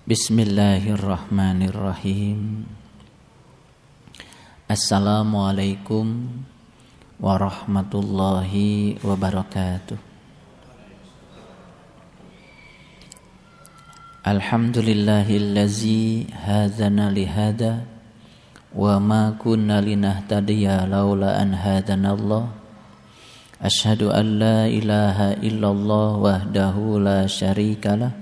Bismillahirrahmanirrahim. Assalamualaikum warahmatullahi wabarakatuh. Alhamdulillahillazi hadana lihada wa ma kunna linahtadiya laula an hadanallah. Asyhadu an la ilaha illallah wahdahu la syarikalah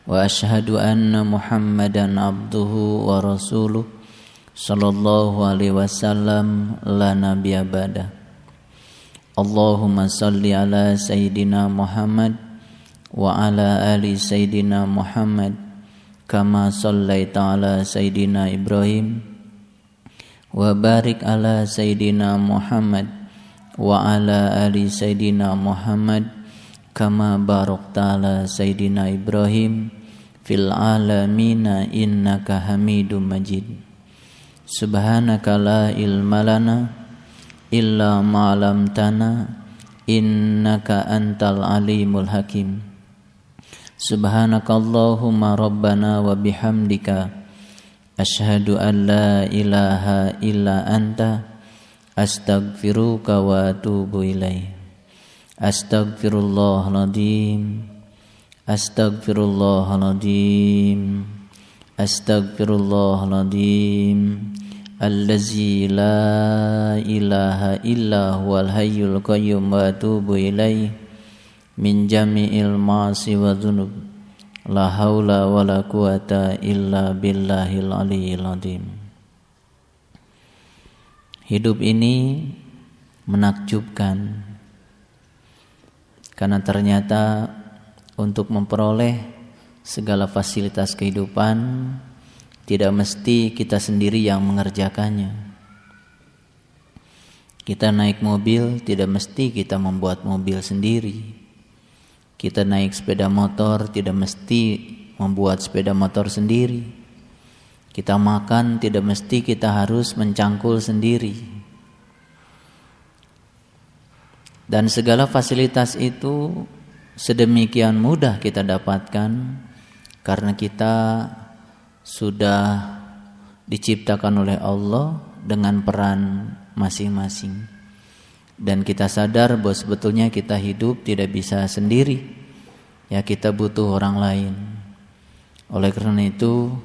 wa asyhadu anna Muhammadan abduhu wa rasuluh sallallahu alaihi wasallam la nabiyya ba'da. Allahumma salli ala sayyidina Muhammad wa ala ali sayyidina Muhammad kama sallaita ala sayyidina Ibrahim wa barik ala sayyidina Muhammad wa ala ali sayyidina Muhammad kama barakta ala sayyidina Ibrahim fil alamina innaka hamidum majid. Subhanaka la ilma lana illa ma 'allamtana innaka antal alimul hakim. Subhanakallahumma rabbana wa bihamdika asyhadu an la ilaha illa anta astaghfiruka wa atubu ilaik. Astaghfirullahaladzim, astaghfirullahaladzim, astaghfirullahaladzim, allazi la ilaha illa huwal hayyul qayyum wa atubu ilaih min jami'il ma'asi wa dhunub. La haula wa la quwata illa billahil aliyyil azim. Hidup ini menakjubkan, karena ternyata untuk memperoleh segala fasilitas kehidupan tidak mesti kita sendiri yang mengerjakannya. Kita naik mobil tidak mesti kita membuat mobil sendiri. Kita naik sepeda motor tidak mesti membuat sepeda motor sendiri. Kita makan tidak mesti kita harus mencangkul sendiri. Dan segala fasilitas itu sedemikian mudah kita dapatkan karena kita sudah diciptakan oleh Allah dengan peran masing-masing. Dan kita sadar bahwa sebetulnya kita hidup tidak bisa sendiri. Ya, kita butuh orang lain. Oleh karena itu,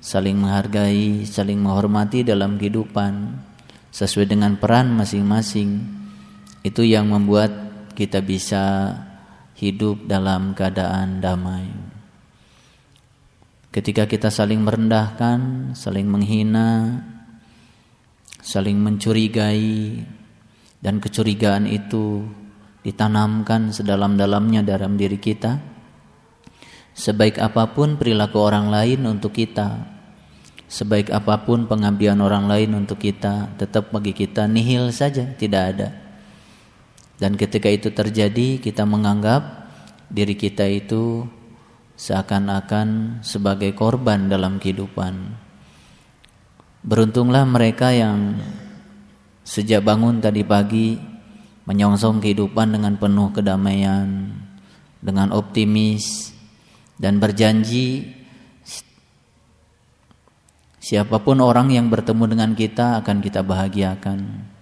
saling menghargai, saling menghormati dalam kehidupan sesuai dengan peran masing-masing. Itu yang membuat kita bisa hidup dalam keadaan damai. Ketika kita saling merendahkan, saling menghina, saling mencurigai, dan kecurigaan itu ditanamkan sedalam-dalamnya dalam diri kita, sebaik apapun perilaku orang lain untuk kita, sebaik apapun pengabdian orang lain untuk kita, tetap bagi kita nihil saja, tidak ada. Dan ketika itu terjadi, kita menganggap diri kita itu seakan-akan sebagai korban dalam kehidupan. Beruntunglah mereka yang sejak bangun tadi pagi menyongsong kehidupan dengan penuh kedamaian, dengan optimis, dan berjanji siapapun orang yang bertemu dengan kita akan kita bahagiakan.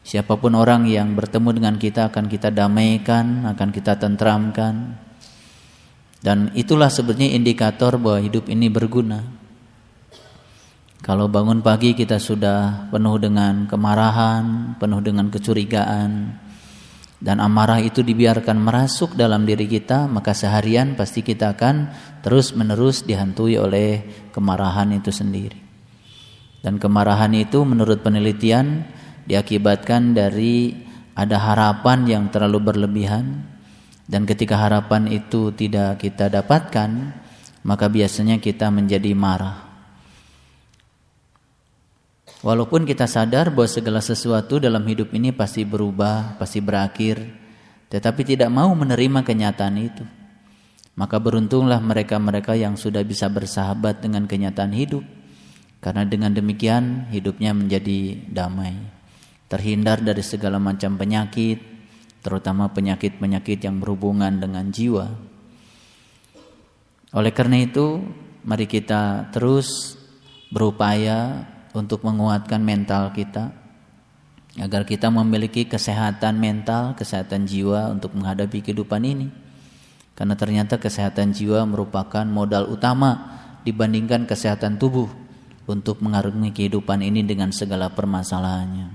Siapapun orang yang bertemu dengan kita akan kita damaikan, akan kita tentramkan. Dan itulah sebetulnya indikator bahwa hidup ini berguna. Kalau bangun pagi kita sudah penuh dengan kemarahan, penuh dengan kecurigaan, dan amarah itu dibiarkan merasuk dalam diri kita, maka seharian pasti kita akan terus-menerus dihantui oleh kemarahan itu sendiri. Dan kemarahan itu menurut penelitian diakibatkan dari ada harapan yang terlalu berlebihan, dan ketika harapan itu tidak kita dapatkan, maka biasanya kita menjadi marah. Walaupun kita sadar bahwa segala sesuatu dalam hidup ini pasti berubah, pasti berakhir, tetapi tidak mau menerima kenyataan itu. Maka beruntunglah mereka-mereka yang sudah bisa bersahabat dengan kenyataan hidup, karena dengan demikian hidupnya menjadi damai, terhindar dari segala macam penyakit, terutama penyakit-penyakit yang berhubungan dengan jiwa. Oleh karena itu, mari kita terus berupaya untuk menguatkan mental kita agar kita memiliki kesehatan mental, kesehatan jiwa untuk menghadapi kehidupan ini. Karena ternyata kesehatan jiwa merupakan modal utama dibandingkan kesehatan tubuh untuk mengarungi kehidupan ini dengan segala permasalahannya.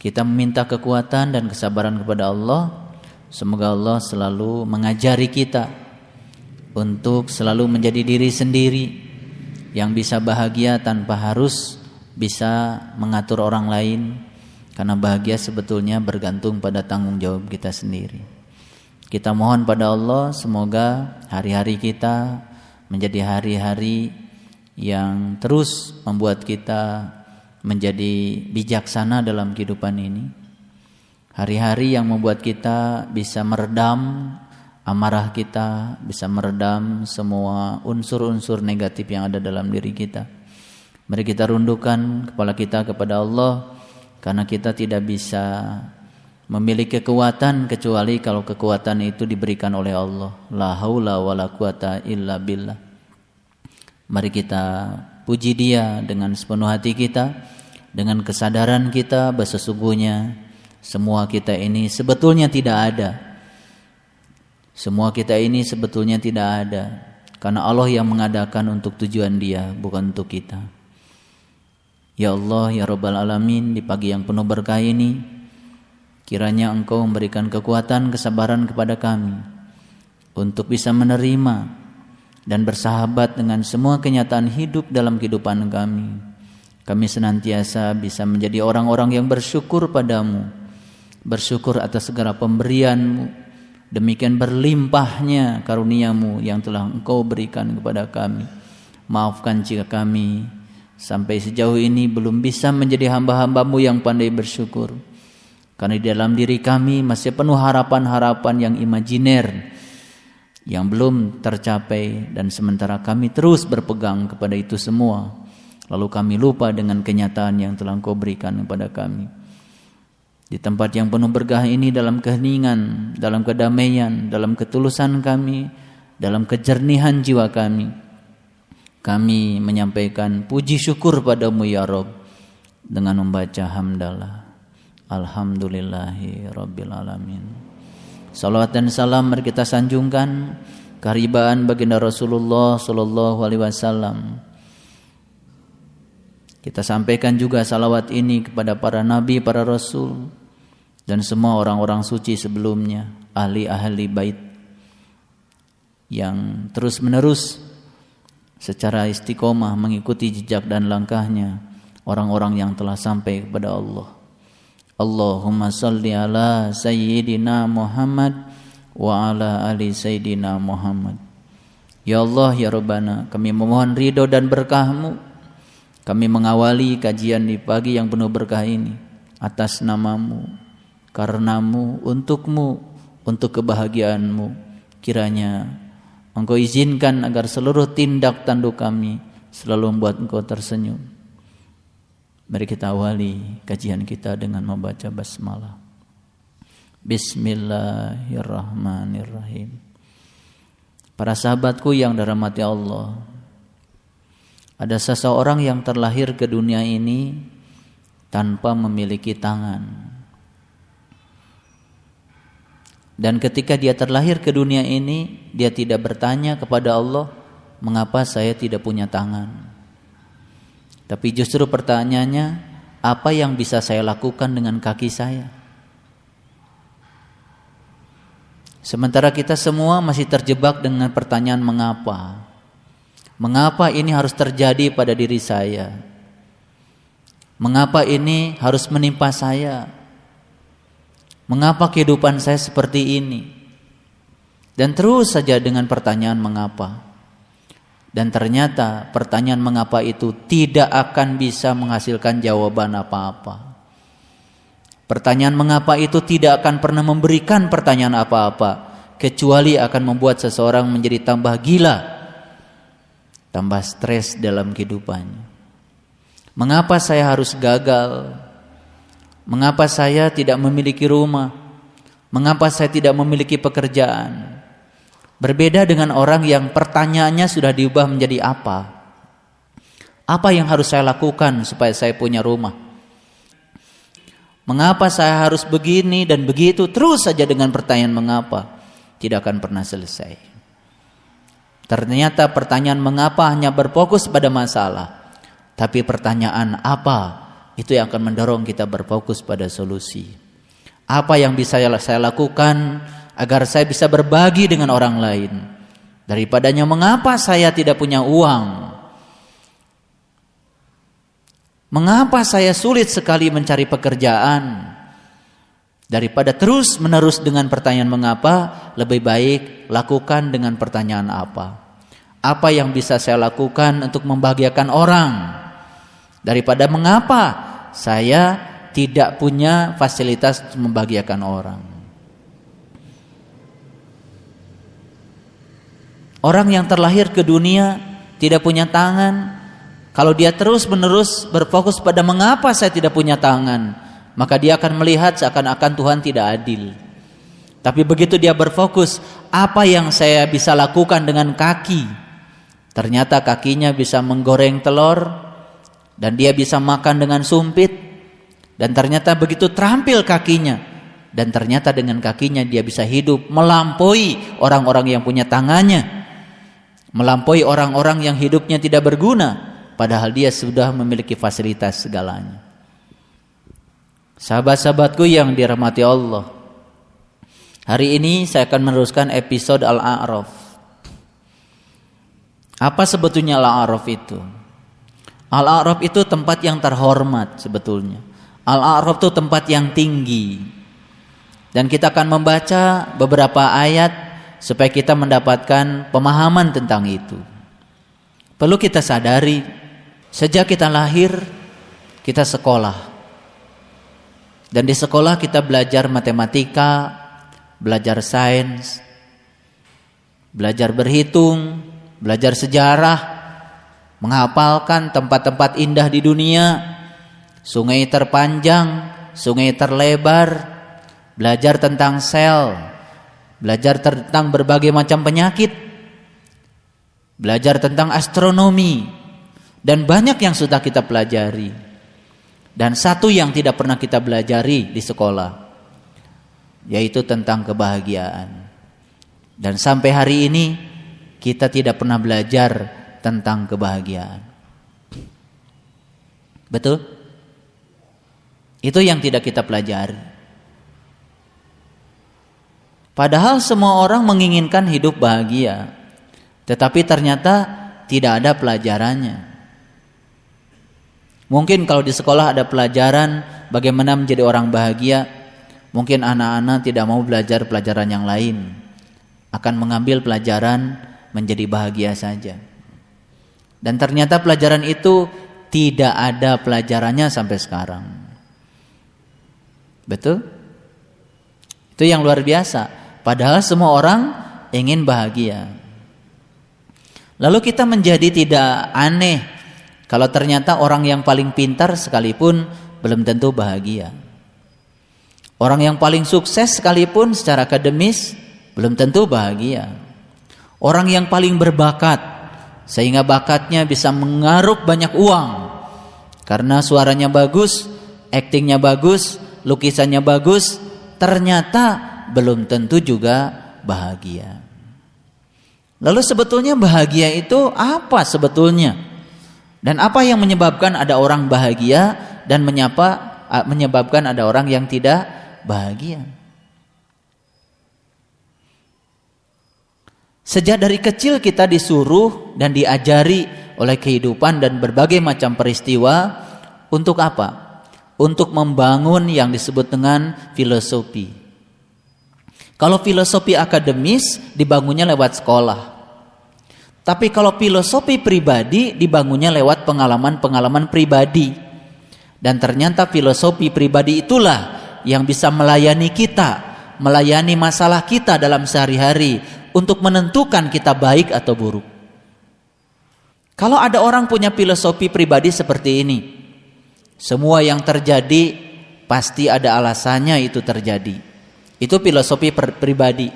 Kita meminta kekuatan dan kesabaran kepada Allah. Semoga Allah selalu mengajari kita untuk selalu menjadi diri sendiri yang bisa bahagia tanpa harus bisa mengatur orang lain, karena bahagia sebetulnya bergantung pada tanggung jawab kita sendiri. Kita mohon pada Allah semoga hari-hari kita menjadi hari-hari yang terus membuat kita menjadi bijaksana dalam kehidupan ini. Hari-hari yang membuat kita bisa meredam amarah kita, bisa meredam semua unsur-unsur negatif yang ada dalam diri kita. Mari kita rundukkan kepala kita kepada Allah, karena kita tidak bisa memiliki kekuatan kecuali kalau kekuatan itu diberikan oleh Allah. La haula wala quwata illa billah. Mari kita puji Dia dengan sepenuh hati kita, dengan kesadaran kita bahwa sesungguhnya semua kita ini sebetulnya tidak ada. Semua kita ini sebetulnya tidak ada, karena Allah yang mengadakan untuk tujuan Dia, bukan untuk kita. Ya Allah, ya Rabbal Alamin, di pagi yang penuh berkah ini, kiranya Engkau memberikan kekuatan, kesabaran kepada kami untuk bisa menerima dan bersahabat dengan semua kenyataan hidup dalam kehidupan kami. Kami senantiasa bisa menjadi orang-orang yang bersyukur padamu, bersyukur atas segala pemberian-Mu. Demikian berlimpahnya karunia-Mu yang telah Engkau berikan kepada kami. Maafkan jika kami sampai sejauh ini belum bisa menjadi hamba-hamba-Mu yang pandai bersyukur, karena di dalam diri kami masih penuh harapan-harapan yang imajiner yang belum tercapai, dan sementara kami terus berpegang kepada itu semua, lalu kami lupa dengan kenyataan yang telah Engkau berikan kepada kami. Di tempat yang penuh berkah ini, dalam keheningan, dalam kedamaian, dalam ketulusan kami, dalam kejernihan jiwa kami menyampaikan puji syukur padamu ya Rabb dengan membaca hamdalah. Alhamdulillahi Rabbil Alamin. Salawat dan salam mari kita sanjungkan keharibaan baginda Rasulullah Sallallahu Alaihi Wasallam. Kita sampaikan juga salawat ini kepada para nabi, para rasul, dan semua orang-orang suci sebelumnya, ahli-ahli bait yang terus-menerus secara istiqomah mengikuti jejak dan langkahnya orang-orang yang telah sampai kepada Allah. Allahumma salli ala sayyidina Muhammad wa ala ali sayyidina Muhammad. Ya Allah, ya Rabbana, kami memohon ridho dan berkah-Mu. Kami mengawali kajian di pagi yang penuh berkah ini atas nama-Mu, karena-Mu, untuk-Mu, untuk kebahagiaan-Mu. Kiranya Engkau izinkan agar seluruh tindak tanduk kami selalu membuat Engkau tersenyum. Mari kita awali kajian kita dengan membaca basmalah. Bismillahirrahmanirrahim. Para sahabatku yang dirahmati Allah, ada seseorang yang terlahir ke dunia ini tanpa memiliki tangan. Dan ketika dia terlahir ke dunia ini, dia tidak bertanya kepada Allah, mengapa saya tidak punya tangan? Tapi justru pertanyaannya, apa yang bisa saya lakukan dengan kaki saya? Sementara kita semua masih terjebak dengan pertanyaan mengapa? Mengapa ini harus terjadi pada diri saya? Mengapa ini harus menimpa saya? Mengapa kehidupan saya seperti ini? Dan terus saja dengan pertanyaan mengapa. Dan ternyata pertanyaan mengapa itu tidak akan bisa menghasilkan jawaban apa-apa. Pertanyaan mengapa itu tidak akan pernah memberikan pertanyaan apa-apa, kecuali akan membuat seseorang menjadi tambah gila, tambah stres dalam kehidupannya. Mengapa saya harus gagal? Mengapa saya tidak memiliki rumah? Mengapa saya tidak memiliki pekerjaan? Berbeda dengan orang yang pertanyaannya sudah diubah menjadi apa? Apa yang harus saya lakukan supaya saya punya rumah? Mengapa saya harus begini dan begitu? Terus saja dengan pertanyaan mengapa, tidak akan pernah selesai. Ternyata pertanyaan mengapa hanya berfokus pada masalah, tapi pertanyaan apa itu yang akan mendorong kita berfokus pada solusi. Apa yang bisa saya lakukan agar saya bisa berbagi dengan orang lain? Daripadanya mengapa saya tidak punya uang? Mengapa saya sulit sekali mencari pekerjaan? Daripada terus menerus dengan pertanyaan mengapa, lebih baik lakukan dengan pertanyaan apa. Apa yang bisa saya lakukan untuk membahagiakan orang? Daripada mengapa saya tidak punya fasilitas untuk membahagiakan orang. Orang yang terlahir ke dunia tidak punya tangan, kalau dia terus-menerus berfokus pada mengapa saya tidak punya tangan, maka dia akan melihat seakan-akan Tuhan tidak adil. Tapi begitu dia berfokus, apa yang saya bisa lakukan dengan kaki? Ternyata kakinya bisa menggoreng telur, dan dia bisa makan dengan sumpit. Dan ternyata begitu terampil kakinya, dan ternyata dengan kakinya dia bisa hidup melampaui orang-orang yang punya tangannya, melampaui orang-orang yang hidupnya tidak berguna, padahal dia sudah memiliki fasilitas segalanya. Sahabat-sahabatku yang dirahmati Allah, hari ini saya akan meneruskan episode Al-A'raf. Apa sebetulnya Al-A'raf itu? Al-A'raf itu tempat yang terhormat sebetulnya. Al-A'raf itu tempat yang tinggi. Dan kita akan membaca beberapa ayat supaya kita mendapatkan pemahaman tentang itu. Perlu kita sadari, sejak kita lahir, kita sekolah. Dan di sekolah kita belajar matematika, belajar sains, belajar berhitung, belajar sejarah, menghafalkan tempat-tempat indah di dunia, sungai terpanjang, sungai terlebar, belajar tentang sel, belajar tentang berbagai macam penyakit, belajar tentang astronomi, dan banyak yang sudah kita pelajari. Dan satu yang tidak pernah kita pelajari di sekolah, yaitu tentang kebahagiaan. Dan sampai hari ini kita tidak pernah belajar tentang kebahagiaan. Betul? Itu yang tidak kita pelajari. Padahal semua orang menginginkan hidup bahagia, tetapi ternyata tidak ada pelajarannya. Mungkin kalau di sekolah ada pelajaran bagaimana menjadi orang bahagia, mungkin anak-anak tidak mau belajar pelajaran yang lain, akan mengambil pelajaran menjadi bahagia saja. Dan ternyata pelajaran itu tidak ada pelajarannya sampai sekarang. Betul? Itu yang luar biasa. Padahal semua orang ingin bahagia. Lalu kita menjadi tidak aneh kalau ternyata orang yang paling pintar sekalipun belum tentu bahagia. Orang yang paling sukses sekalipun secara akademis belum tentu bahagia. Orang yang paling berbakat sehingga bakatnya bisa mengaruk banyak uang karena suaranya bagus, aktingnya bagus, lukisannya bagus, ternyata belum tentu juga bahagia. Lalu sebetulnya bahagia itu apa sebetulnya? Dan apa yang menyebabkan ada orang bahagia dan menyebabkan ada orang yang tidak bahagia? Sejak dari kecil kita disuruh dan diajari oleh kehidupan dan berbagai macam peristiwa untuk apa? Untuk membangun yang disebut dengan filosofi. Kalau filosofi akademis dibangunnya lewat sekolah. Tapi kalau filosofi pribadi dibangunnya lewat pengalaman-pengalaman pribadi. Dan ternyata filosofi pribadi itulah yang bisa melayani kita, melayani masalah kita dalam sehari-hari untuk menentukan kita baik atau buruk. Kalau ada orang punya filosofi pribadi seperti ini, semua yang terjadi pasti ada alasannya itu terjadi. Itu filosofi pribadi.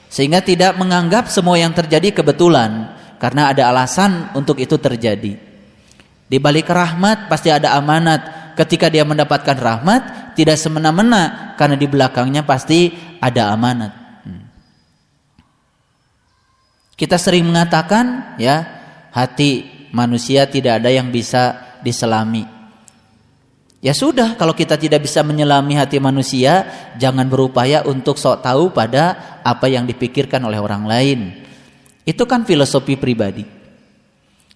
Sehingga tidak menganggap semua yang terjadi kebetulan, karena ada alasan untuk itu terjadi. Di balik rahmat pasti ada amanat. Ketika dia mendapatkan rahmat, tidak semena-mena, karena di belakangnya pasti ada amanat. Kita sering mengatakan, ya, hati manusia tidak ada yang bisa diselami. Ya sudah, kalau kita tidak bisa menyelami hati manusia, jangan berupaya untuk sok tahu pada apa yang dipikirkan oleh orang lain. Itu kan filosofi pribadi.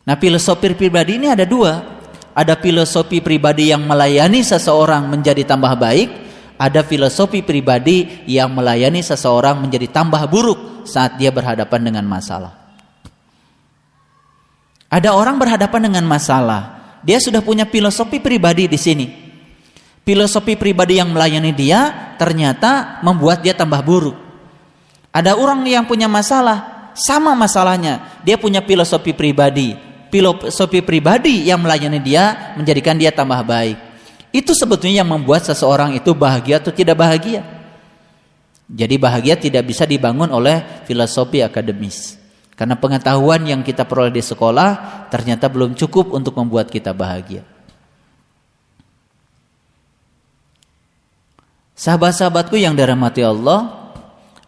Nah, filosofi pribadi ini ada dua. Ada filosofi pribadi yang melayani seseorang menjadi tambah baik, ada filosofi pribadi yang melayani seseorang menjadi tambah buruk saat dia berhadapan dengan masalah. Ada orang berhadapan dengan masalah, dia sudah punya filosofi pribadi di sini. Filosofi pribadi yang melayani dia ternyata membuat dia tambah buruk. Ada orang yang punya masalah, sama masalahnya, dia punya filosofi pribadi. Filosofi pribadi yang melayani dia menjadikan dia tambah baik. Itu sebetulnya yang membuat seseorang itu bahagia atau tidak bahagia. Jadi bahagia tidak bisa dibangun oleh filosofi akademis. Karena pengetahuan yang kita peroleh di sekolah ternyata belum cukup untuk membuat kita bahagia. Sahabat-sahabatku yang dirahmati Allah,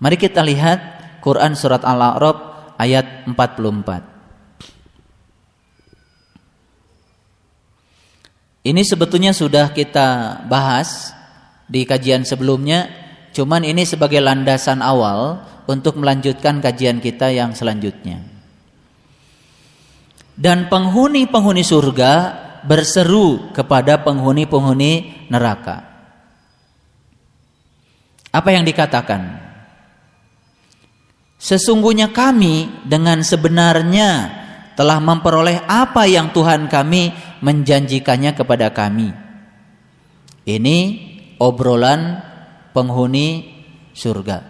mari kita lihat Quran surat Al-A'raf ayat 44. Ini sebetulnya sudah kita bahas di kajian sebelumnya, cuman ini sebagai landasan awal untuk melanjutkan kajian kita yang selanjutnya. Dan penghuni-penghuni surga berseru kepada penghuni-penghuni neraka. Apa yang dikatakan? Sesungguhnya kami dengan sebenarnya telah memperoleh apa yang Tuhan kami menjanjikannya kepada kami. Ini obrolan penghuni surga.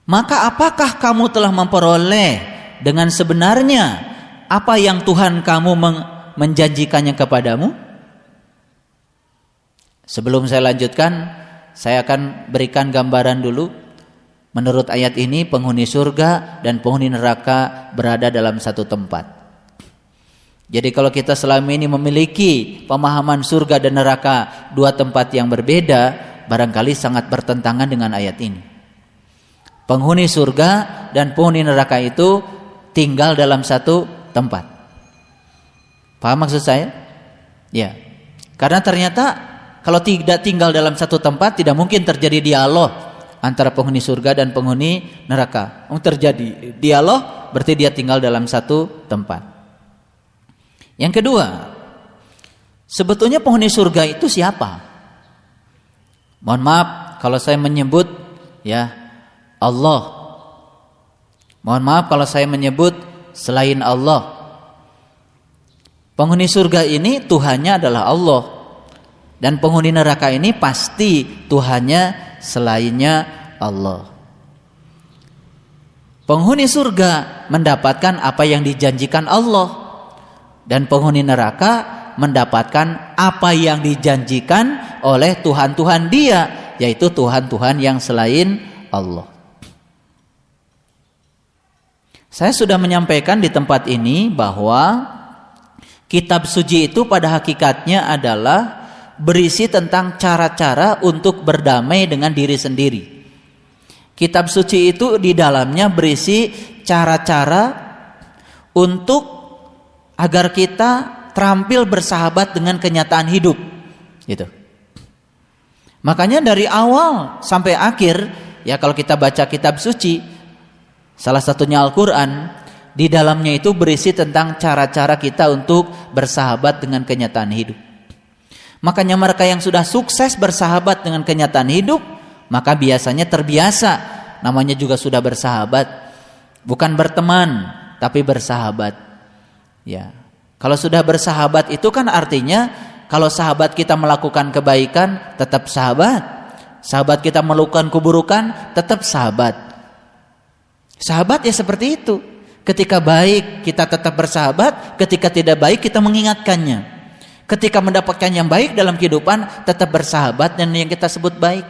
Maka apakah kamu telah memperoleh dengan sebenarnya apa yang Tuhan kamu menjanjikannya kepadamu? Sebelum saya lanjutkan, saya akan berikan gambaran dulu. Menurut ayat ini, penghuni surga dan penghuni neraka berada dalam satu tempat. Jadi kalau kita selama ini memiliki pemahaman surga dan neraka dua tempat yang berbeda, barangkali sangat bertentangan dengan ayat ini. Penghuni surga dan penghuni neraka itu tinggal dalam satu tempat. Paham maksud saya? Ya. Karena ternyata kalau tidak tinggal dalam satu tempat, tidak mungkin terjadi dialog antara penghuni surga dan penghuni neraka. Terjadi dialog, berarti dia tinggal dalam satu tempat. Yang kedua, sebetulnya penghuni surga itu siapa? Mohon maaf kalau saya menyebut ya Allah. Mohon maaf kalau saya menyebut selain Allah. Penghuni surga ini Tuhannya adalah Allah. Dan penghuni neraka ini pasti Tuhannya selainnya Allah. Penghuni surga mendapatkan apa yang dijanjikan Allah, dan penghuni neraka mendapatkan apa yang dijanjikan oleh Tuhan-Tuhan dia, yaitu Tuhan-Tuhan yang selain Allah. Saya sudah menyampaikan di tempat ini bahwa kitab suci itu pada hakikatnya adalah berisi tentang cara-cara untuk berdamai dengan diri sendiri. Kitab suci itu di dalamnya berisi cara-cara untuk agar kita terampil bersahabat dengan kenyataan hidup. Gitu. Makanya dari awal sampai akhir, ya kalau kita baca kitab suci, salah satunya Al-Quran, di dalamnya itu berisi tentang cara-cara kita untuk bersahabat dengan kenyataan hidup. Makanya mereka yang sudah sukses bersahabat dengan kenyataan hidup, maka biasanya terbiasa, namanya juga sudah bersahabat, bukan berteman, tapi bersahabat. Ya, kalau sudah bersahabat itu kan artinya kalau sahabat kita melakukan kebaikan tetap sahabat, sahabat kita melakukan keburukan tetap sahabat. Sahabat ya seperti itu. Ketika baik kita tetap bersahabat, ketika tidak baik kita mengingatkannya. Ketika mendapatkan yang baik dalam kehidupan tetap bersahabat dan yang kita sebut baik.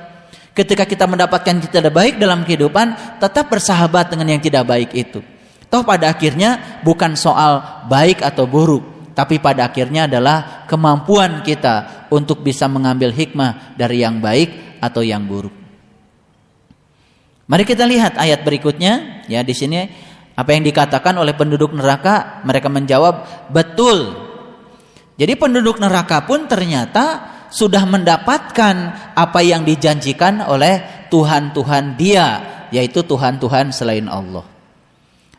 Ketika kita mendapatkan yang tidak baik dalam kehidupan, tetap bersahabat dengan yang tidak baik itu. Toh pada akhirnya bukan soal baik atau buruk, tapi pada akhirnya adalah kemampuan kita untuk bisa mengambil hikmah dari yang baik atau yang buruk. Mari kita lihat ayat berikutnya. Ya, di sini apa yang dikatakan oleh penduduk neraka, mereka menjawab, betul. Jadi penduduk neraka pun ternyata sudah mendapatkan apa yang dijanjikan oleh Tuhan-Tuhan dia, yaitu Tuhan-Tuhan selain Allah.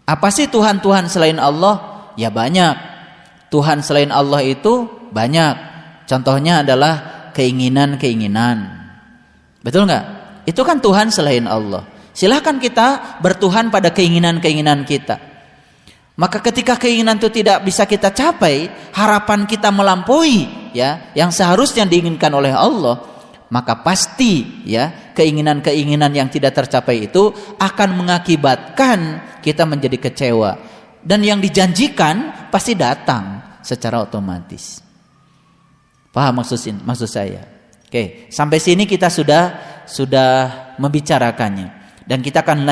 Apa sih Tuhan-Tuhan selain Allah? Ya banyak. Tuhan selain Allah itu banyak. Contohnya adalah keinginan-keinginan. Betul nggak? Itu kan Tuhan selain Allah. Silahkan kita bertuhan pada keinginan-keinginan kita. Maka ketika keinginan itu tidak bisa kita capai, harapan kita melampaui ya yang seharusnya diinginkan oleh Allah, maka pasti ya keinginan-keinginan yang tidak tercapai itu akan mengakibatkan kita menjadi kecewa, dan yang dijanjikan pasti datang secara otomatis. Paham maksud saya? Oke, sampai sini kita sudah membicarakannya, dan kita akan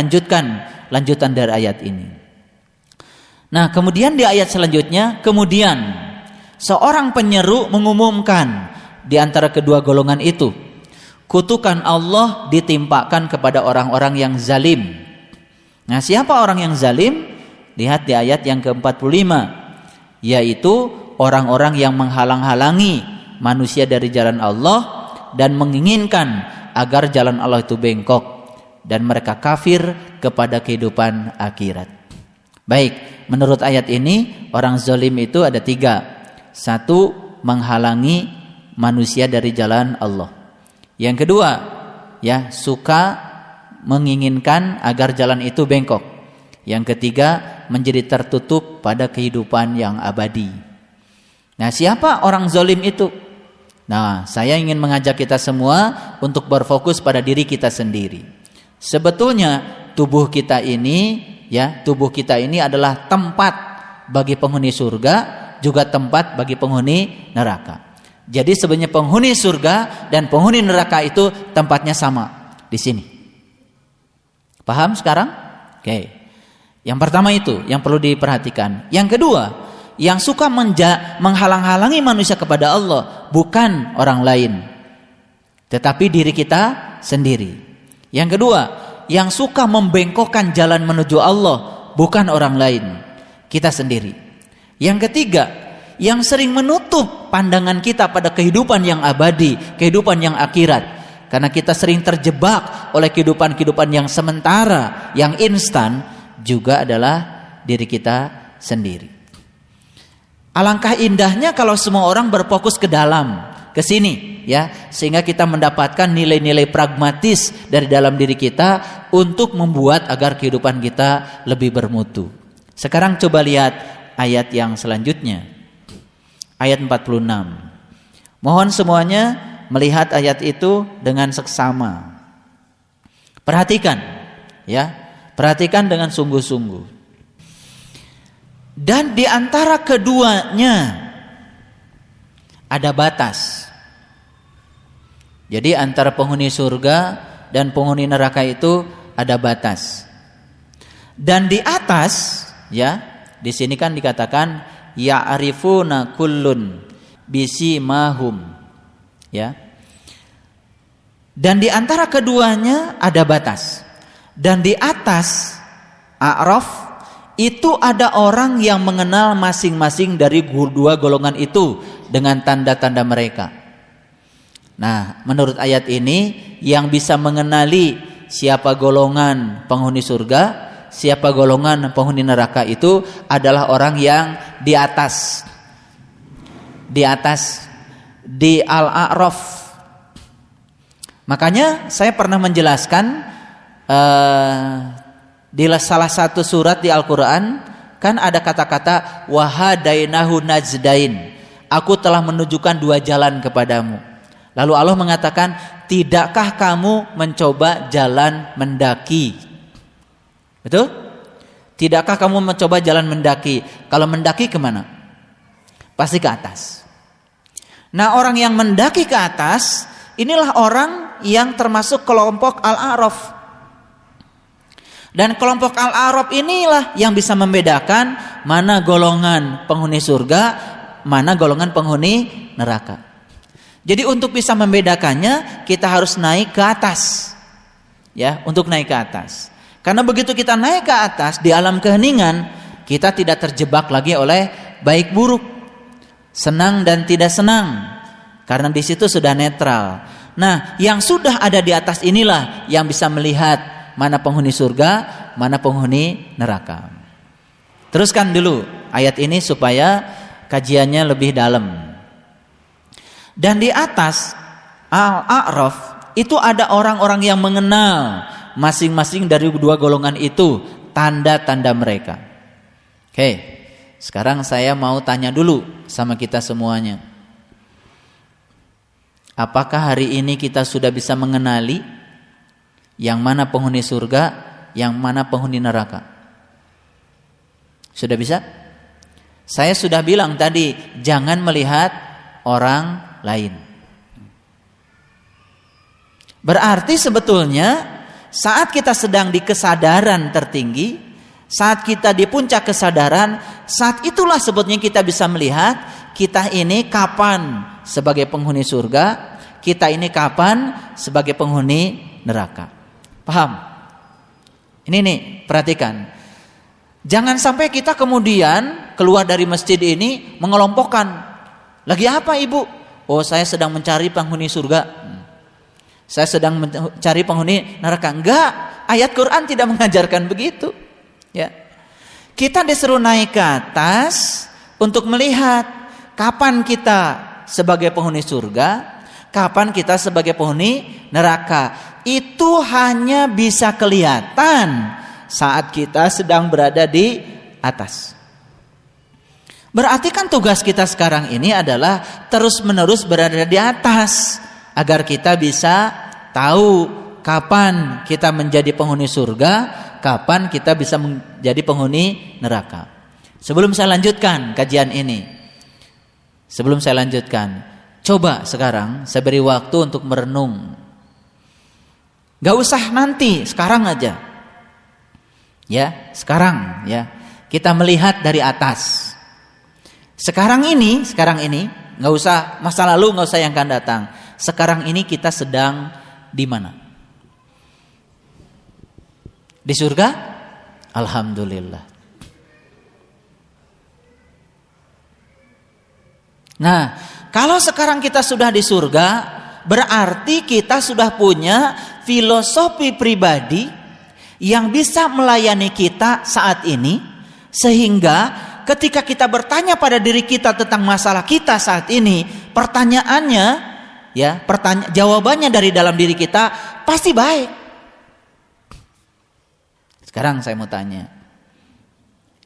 lanjutan dari ayat ini. Nah, kemudian di ayat selanjutnya, kemudian seorang penyeru mengumumkan di antara kedua golongan itu, kutukan Allah ditimpakan kepada orang-orang yang zalim. Nah, siapa orang yang zalim? Lihat di ayat yang ke-45, yaitu orang-orang yang menghalang-halangi manusia dari jalan Allah dan menginginkan agar jalan Allah itu bengkok, dan mereka kafir kepada kehidupan akhirat. Baik, menurut ayat ini orang zalim itu ada 3. 1, menghalangi manusia dari jalan Allah. Yang kedua, ya, suka menginginkan agar jalan itu bengkok. Yang ketiga, menjadi tertutup pada kehidupan yang abadi. Nah, siapa orang zalim itu? Nah, saya ingin mengajak kita semua untuk berfokus pada diri kita sendiri. Sebetulnya tubuh kita ini adalah tempat bagi penghuni surga, juga tempat bagi penghuni neraka. Jadi sebenarnya penghuni surga dan penghuni neraka itu tempatnya sama di sini. Paham sekarang? Oke. Yang pertama itu yang perlu diperhatikan. Yang kedua, yang suka menghalang-halangi manusia kepada Allah bukan orang lain, tetapi diri kita sendiri. Yang kedua, yang suka membengkokkan jalan menuju Allah bukan orang lain, kita sendiri. Yang ketiga, yang sering menutup pandangan kita pada kehidupan yang abadi, kehidupan yang akhirat, karena kita sering terjebak oleh kehidupan yang sementara, yang instan, juga adalah diri kita sendiri. Alangkah indahnya kalau semua orang berfokus ke dalam, ke sini, ya, sehingga kita mendapatkan nilai-nilai pragmatis dari dalam diri kita untuk membuat agar kehidupan kita lebih bermutu. Sekarang coba lihat ayat yang selanjutnya, ayat 46. Mohon semuanya melihat ayat itu dengan seksama. Perhatikan, ya, perhatikan dengan sungguh-sungguh. Dan di antara keduanya ada batas. Jadi antara penghuni surga dan penghuni neraka itu ada batas. Dan di atas, ya, di sini kan dikatakan ya'rifuna kullun bisimahum, ya. Dan di antara keduanya ada batas. Dan di atas A'raf itu ada orang yang mengenal masing-masing dari dua golongan itu dengan tanda-tanda mereka. Nah, menurut ayat ini yang bisa mengenali siapa golongan penghuni surga, siapa golongan penghuni neraka itu adalah orang yang di atas. Di Al-A'raf. Makanya saya pernah menjelaskan di salah satu surat di Al-Quran kan ada kata-kata wahadainahu najdain, aku telah menunjukkan 2 jalan kepadamu. Lalu Allah mengatakan, tidakkah kamu mencoba jalan mendaki? Betul? Tidakkah kamu mencoba jalan mendaki? Kalau mendaki kemana? Pasti ke atas. Nah, orang yang mendaki ke atas inilah orang yang termasuk kelompok Al-A'raf. Dan kelompok Al-A'raf inilah yang bisa membedakan mana golongan penghuni surga, mana golongan penghuni neraka. Jadi untuk bisa membedakannya kita harus naik ke atas. Ya, untuk naik ke atas. Karena begitu kita naik ke atas di alam keheningan, kita tidak terjebak lagi oleh baik buruk, senang dan tidak senang. Karena di situ sudah netral. Nah, yang sudah ada di atas inilah yang bisa melihat mana penghuni surga, mana penghuni neraka. Teruskan dulu ayat ini supaya kajiannya lebih dalam. Dan di atas Al-A'raf itu ada orang-orang yang mengenal masing-masing dari dua golongan itu tanda-tanda mereka. Oke, sekarang saya mau tanya dulu sama kita semuanya. Apakah hari ini kita sudah bisa mengenali yang mana penghuni surga, yang mana penghuni neraka? Sudah bisa? Saya sudah bilang tadi, jangan melihat orang lain. Berarti sebetulnya saat kita sedang di kesadaran tertinggi, saat kita di puncak kesadaran, saat itulah sebetulnya kita bisa melihat kita ini kapan sebagai penghuni surga, kita ini kapan sebagai penghuni neraka. Paham? Ini nih, perhatikan. Jangan sampai kita kemudian keluar dari masjid ini mengelompokkan. Lagi apa ibu? Oh, saya sedang mencari penghuni surga. Saya sedang mencari penghuni neraka. Enggak, ayat Quran tidak mengajarkan begitu. Ya. Kita disuruh naik ke atas untuk melihat kapan kita sebagai penghuni surga, kapan kita sebagai penghuni neraka. Itu hanya bisa kelihatan saat kita sedang berada di atas. Berarti kan tugas kita sekarang ini adalah terus-menerus berada di atas agar kita bisa tahu kapan kita menjadi penghuni surga, kapan kita bisa menjadi penghuni neraka. Sebelum saya lanjutkan kajian ini, coba sekarang saya beri waktu untuk merenung. Gak usah nanti, sekarang aja. Ya, sekarang ya. Kita melihat dari atas. Sekarang ini, gak usah masa lalu, gak usah yang akan datang. Sekarang ini kita sedang di mana? Di surga? Alhamdulillah. Nah, kalau sekarang kita sudah di surga, berarti kita sudah punya filosofi pribadi yang bisa melayani kita saat ini, sehingga ketika kita bertanya pada diri kita tentang masalah kita saat ini, pertanyaannya ya, jawabannya dari dalam diri kita pasti baik. Sekarang saya mau tanya,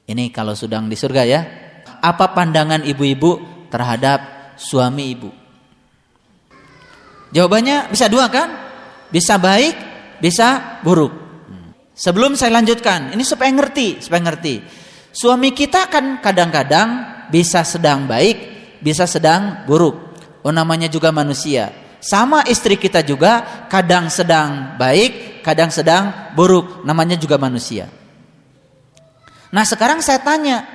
ini kalau sedang di surga ya, apa pandangan ibu-ibu terhadap suami ibu? Jawabannya bisa dua kan? Bisa baik, bisa buruk. Sebelum saya lanjutkan, ini supaya ngerti. Suami kita kan kadang-kadang bisa sedang baik, bisa sedang buruk. Oh, namanya juga manusia. Sama istri kita juga kadang sedang baik, kadang sedang buruk. Namanya juga manusia. Nah, sekarang saya tanya,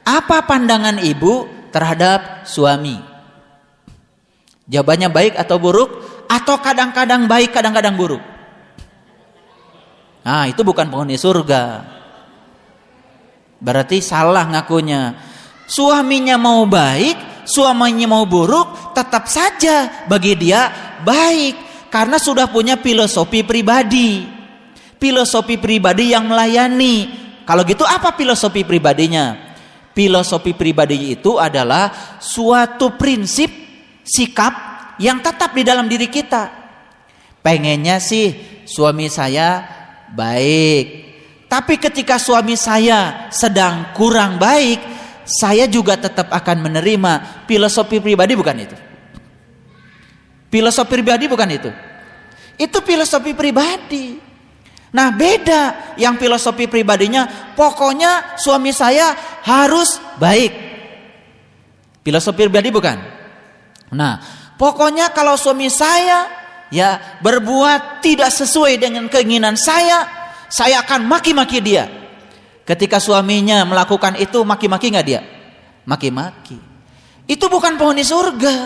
apa pandangan ibu terhadap suami? Jawabannya baik atau buruk? Atau kadang-kadang baik, kadang-kadang buruk? Nah, itu bukan penghuni surga. Berarti salah ngakunya. Suaminya mau baik, suaminya mau buruk, tetap saja bagi dia baik. Karena sudah punya filosofi pribadi. Filosofi pribadi yang melayani. Kalau gitu apa filosofi pribadinya? Filosofi pribadi itu adalah suatu prinsip, sikap yang tetap di dalam diri kita. Pengennya sih suami saya baik, tapi ketika suami saya sedang kurang baik, saya juga tetap akan menerima. Filosofi pribadi bukan itu. Filosofi pribadi bukan itu. Itu filosofi pribadi. Nah, beda yang filosofi pribadinya pokoknya suami saya harus baik. Filosofi pribadi bukan. Nah, pokoknya kalau suami saya ya berbuat tidak sesuai dengan keinginan saya akan maki-maki dia. Ketika suaminya melakukan itu, maki-maki nggak dia? Maki-maki. Itu bukan penghuni surga.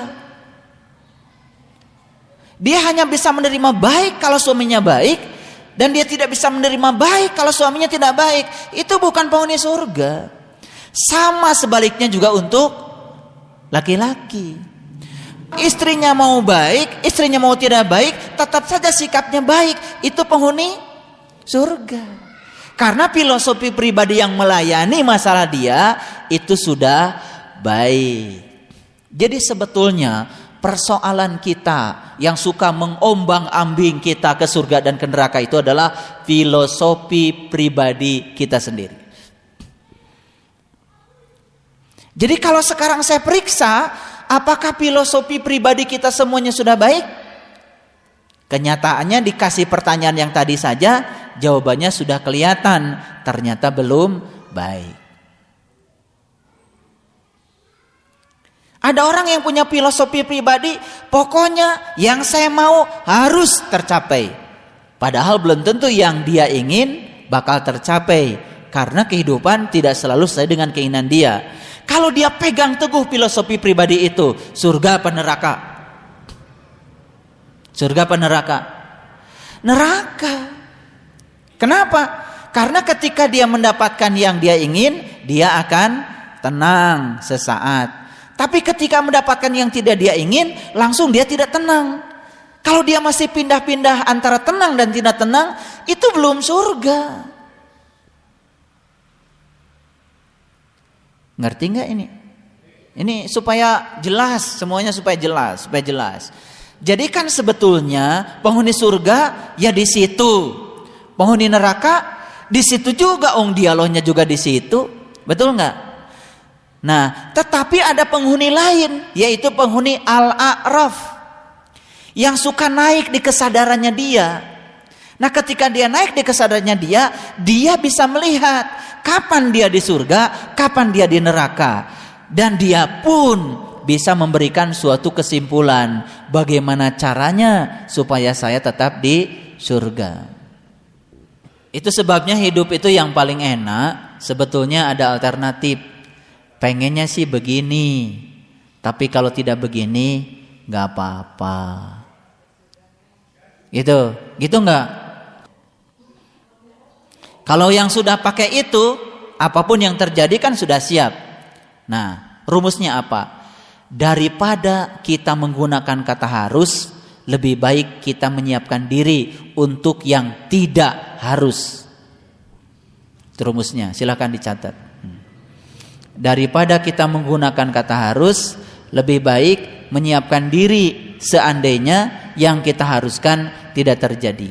Dia hanya bisa menerima baik kalau suaminya baik, dan dia tidak bisa menerima baik kalau suaminya tidak baik. Itu bukan penghuni surga. Sama sebaliknya juga untuk laki-laki. Istrinya mau baik, istrinya mau tidak baik, tetap saja sikapnya baik. Itu penghuni surga. Karena filosofi pribadi yang melayani masalah dia itu sudah baik. Jadi sebetulnya persoalan kita yang suka mengombang-ambing kita ke surga dan ke neraka itu adalah filosofi pribadi kita sendiri. Jadi kalau sekarang saya periksa, apakah filosofi pribadi kita semuanya sudah baik? Kenyataannya dikasih pertanyaan yang tadi saja, jawabannya sudah kelihatan, ternyata belum baik. Ada orang yang punya filosofi pribadi, pokoknya yang saya mau harus tercapai. Padahal belum tentu yang dia ingin bakal tercapai, karena kehidupan tidak selalu sesuai dengan keinginan dia. Kalau dia pegang teguh filosofi pribadi itu, surga apa neraka? Surga apa neraka? Neraka. Kenapa? Karena ketika dia mendapatkan yang dia ingin, dia akan tenang sesaat. Tapi ketika mendapatkan yang tidak dia ingin, langsung dia tidak tenang. Kalau dia masih pindah-pindah antara tenang dan tidak tenang, itu belum surga. Ngerti nggak ini? Ini supaya jelas, semuanya supaya jelas. Jadi kan sebetulnya penghuni surga ya di situ, penghuni neraka di situ juga, dialognya juga di situ, betul nggak? Nah, tetapi ada penghuni lain, yaitu penghuni al-a'raf, yang suka naik di kesadarannya dia. Nah, ketika dia naik di kesadarannya dia bisa melihat kapan dia di surga, kapan dia di neraka, dan dia pun bisa memberikan suatu kesimpulan bagaimana caranya supaya saya tetap di surga. Itu sebabnya hidup itu yang paling enak sebetulnya ada alternatif. Pengennya sih begini, tapi kalau tidak begini nggak apa-apa. Gitu nggak? Kalau yang sudah pakai itu, apapun yang terjadi kan sudah siap. Nah, rumusnya apa? Daripada kita menggunakan kata harus, lebih baik kita menyiapkan diri untuk yang tidak harus. Itu rumusnya, silakan dicatat. Daripada kita menggunakan kata harus, lebih baik menyiapkan diri seandainya yang kita haruskan tidak terjadi.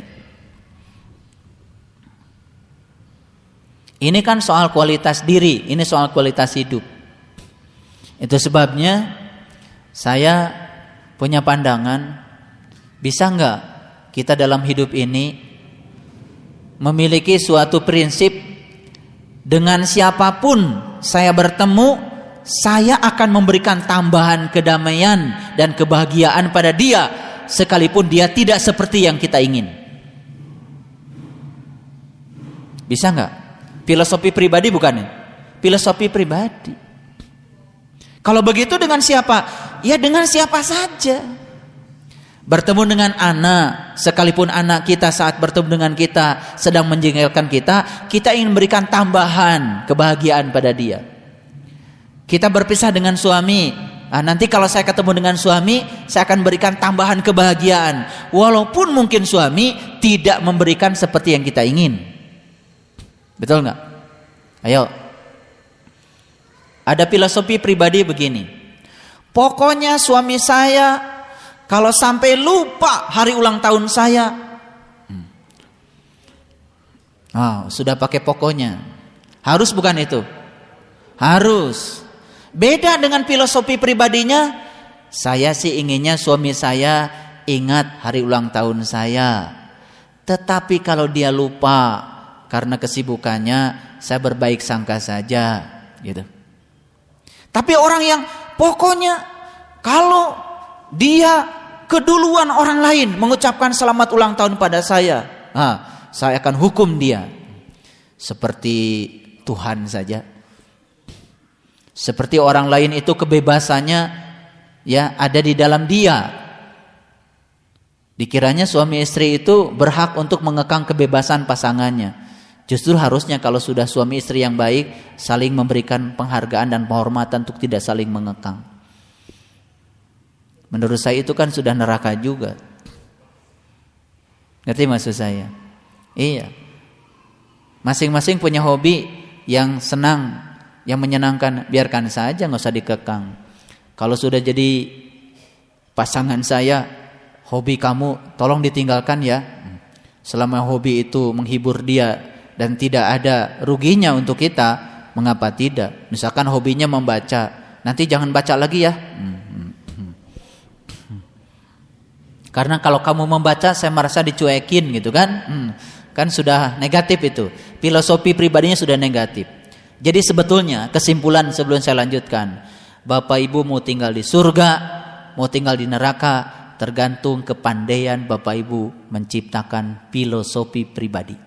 Ini kan soal kualitas diri, ini soal kualitas hidup. Itu sebabnya saya punya pandangan, bisa enggak kita dalam hidup ini memiliki suatu prinsip, dengan siapapun saya bertemu, saya akan memberikan tambahan kedamaian dan kebahagiaan pada dia, sekalipun dia tidak seperti yang kita ingin. Bisa enggak? Filosofi pribadi bukan? Filosofi pribadi. Kalau begitu dengan siapa? Ya dengan siapa saja. Bertemu dengan anak, sekalipun anak kita saat bertemu dengan kita sedang menjengkelkan kita ingin memberikan tambahan kebahagiaan pada dia. Kita berpisah dengan suami, nanti kalau saya ketemu dengan suami, saya akan berikan tambahan kebahagiaan, walaupun mungkin suami tidak memberikan seperti yang kita ingin. Betul nggak? Ayo. Ada filosofi pribadi begini. Pokoknya suami saya kalau sampai lupa hari ulang tahun saya, sudah pakai pokoknya. Harus bukan itu? Harus. Beda dengan filosofi pribadinya, saya sih inginnya suami saya ingat hari ulang tahun saya. Tetapi kalau dia lupa karena kesibukannya, saya berbaik sangka saja, gitu. Tapi orang yang pokoknya kalau dia keduluan orang lain mengucapkan selamat ulang tahun pada saya, saya akan hukum dia. Seperti Tuhan saja. Seperti orang lain itu kebebasannya ya ada di dalam dia. Dikiranya suami istri itu berhak untuk mengekang kebebasan pasangannya. Justru harusnya kalau sudah suami istri yang baik, saling memberikan penghargaan dan penghormatan untuk tidak saling mengekang. Menurut saya itu kan sudah neraka juga. Ngerti maksud saya? Iya. Masing-masing punya hobi yang senang, yang menyenangkan, biarkan saja, nggak usah dikekang. Kalau sudah jadi pasangan saya, hobi kamu tolong ditinggalkan ya. Selama hobi itu menghibur dia dan tidak ada ruginya untuk kita, mengapa tidak? Misalkan hobinya membaca, nanti jangan baca lagi ya. Karena kalau kamu membaca saya merasa dicuekin gitu kan. Kan sudah negatif itu. Filosofi pribadinya sudah negatif. Jadi sebetulnya kesimpulan sebelum saya lanjutkan, Bapak Ibu mau tinggal di surga, mau tinggal di neraka, tergantung kepandaian Bapak Ibu menciptakan filosofi pribadi.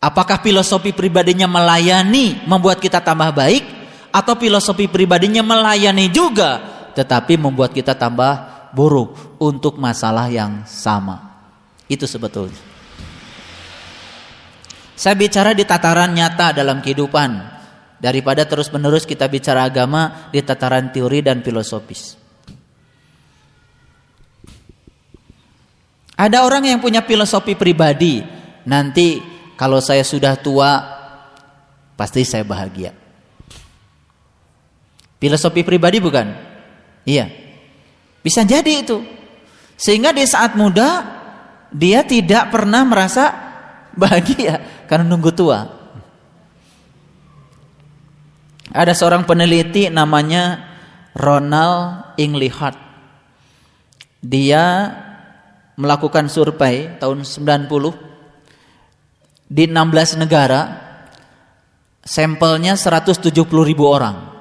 Apakah filosofi pribadinya melayani membuat kita tambah baik, atau filosofi pribadinya melayani juga tetapi membuat kita tambah buruk untuk masalah yang sama. Itu sebetulnya. Saya bicara di tataran nyata dalam kehidupan daripada terus-menerus kita bicara agama di tataran teori dan filosofis. Ada orang yang punya filosofi pribadi, nanti kalau saya sudah tua pasti saya bahagia. Filosofi pribadi bukan? Iya. Bisa jadi itu. Sehingga di saat muda dia tidak pernah merasa bahagia karena nunggu tua. Ada seorang peneliti namanya Ronald Inglehart. Dia melakukan survei tahun 90 di 16 negara, sampelnya 170.000 orang.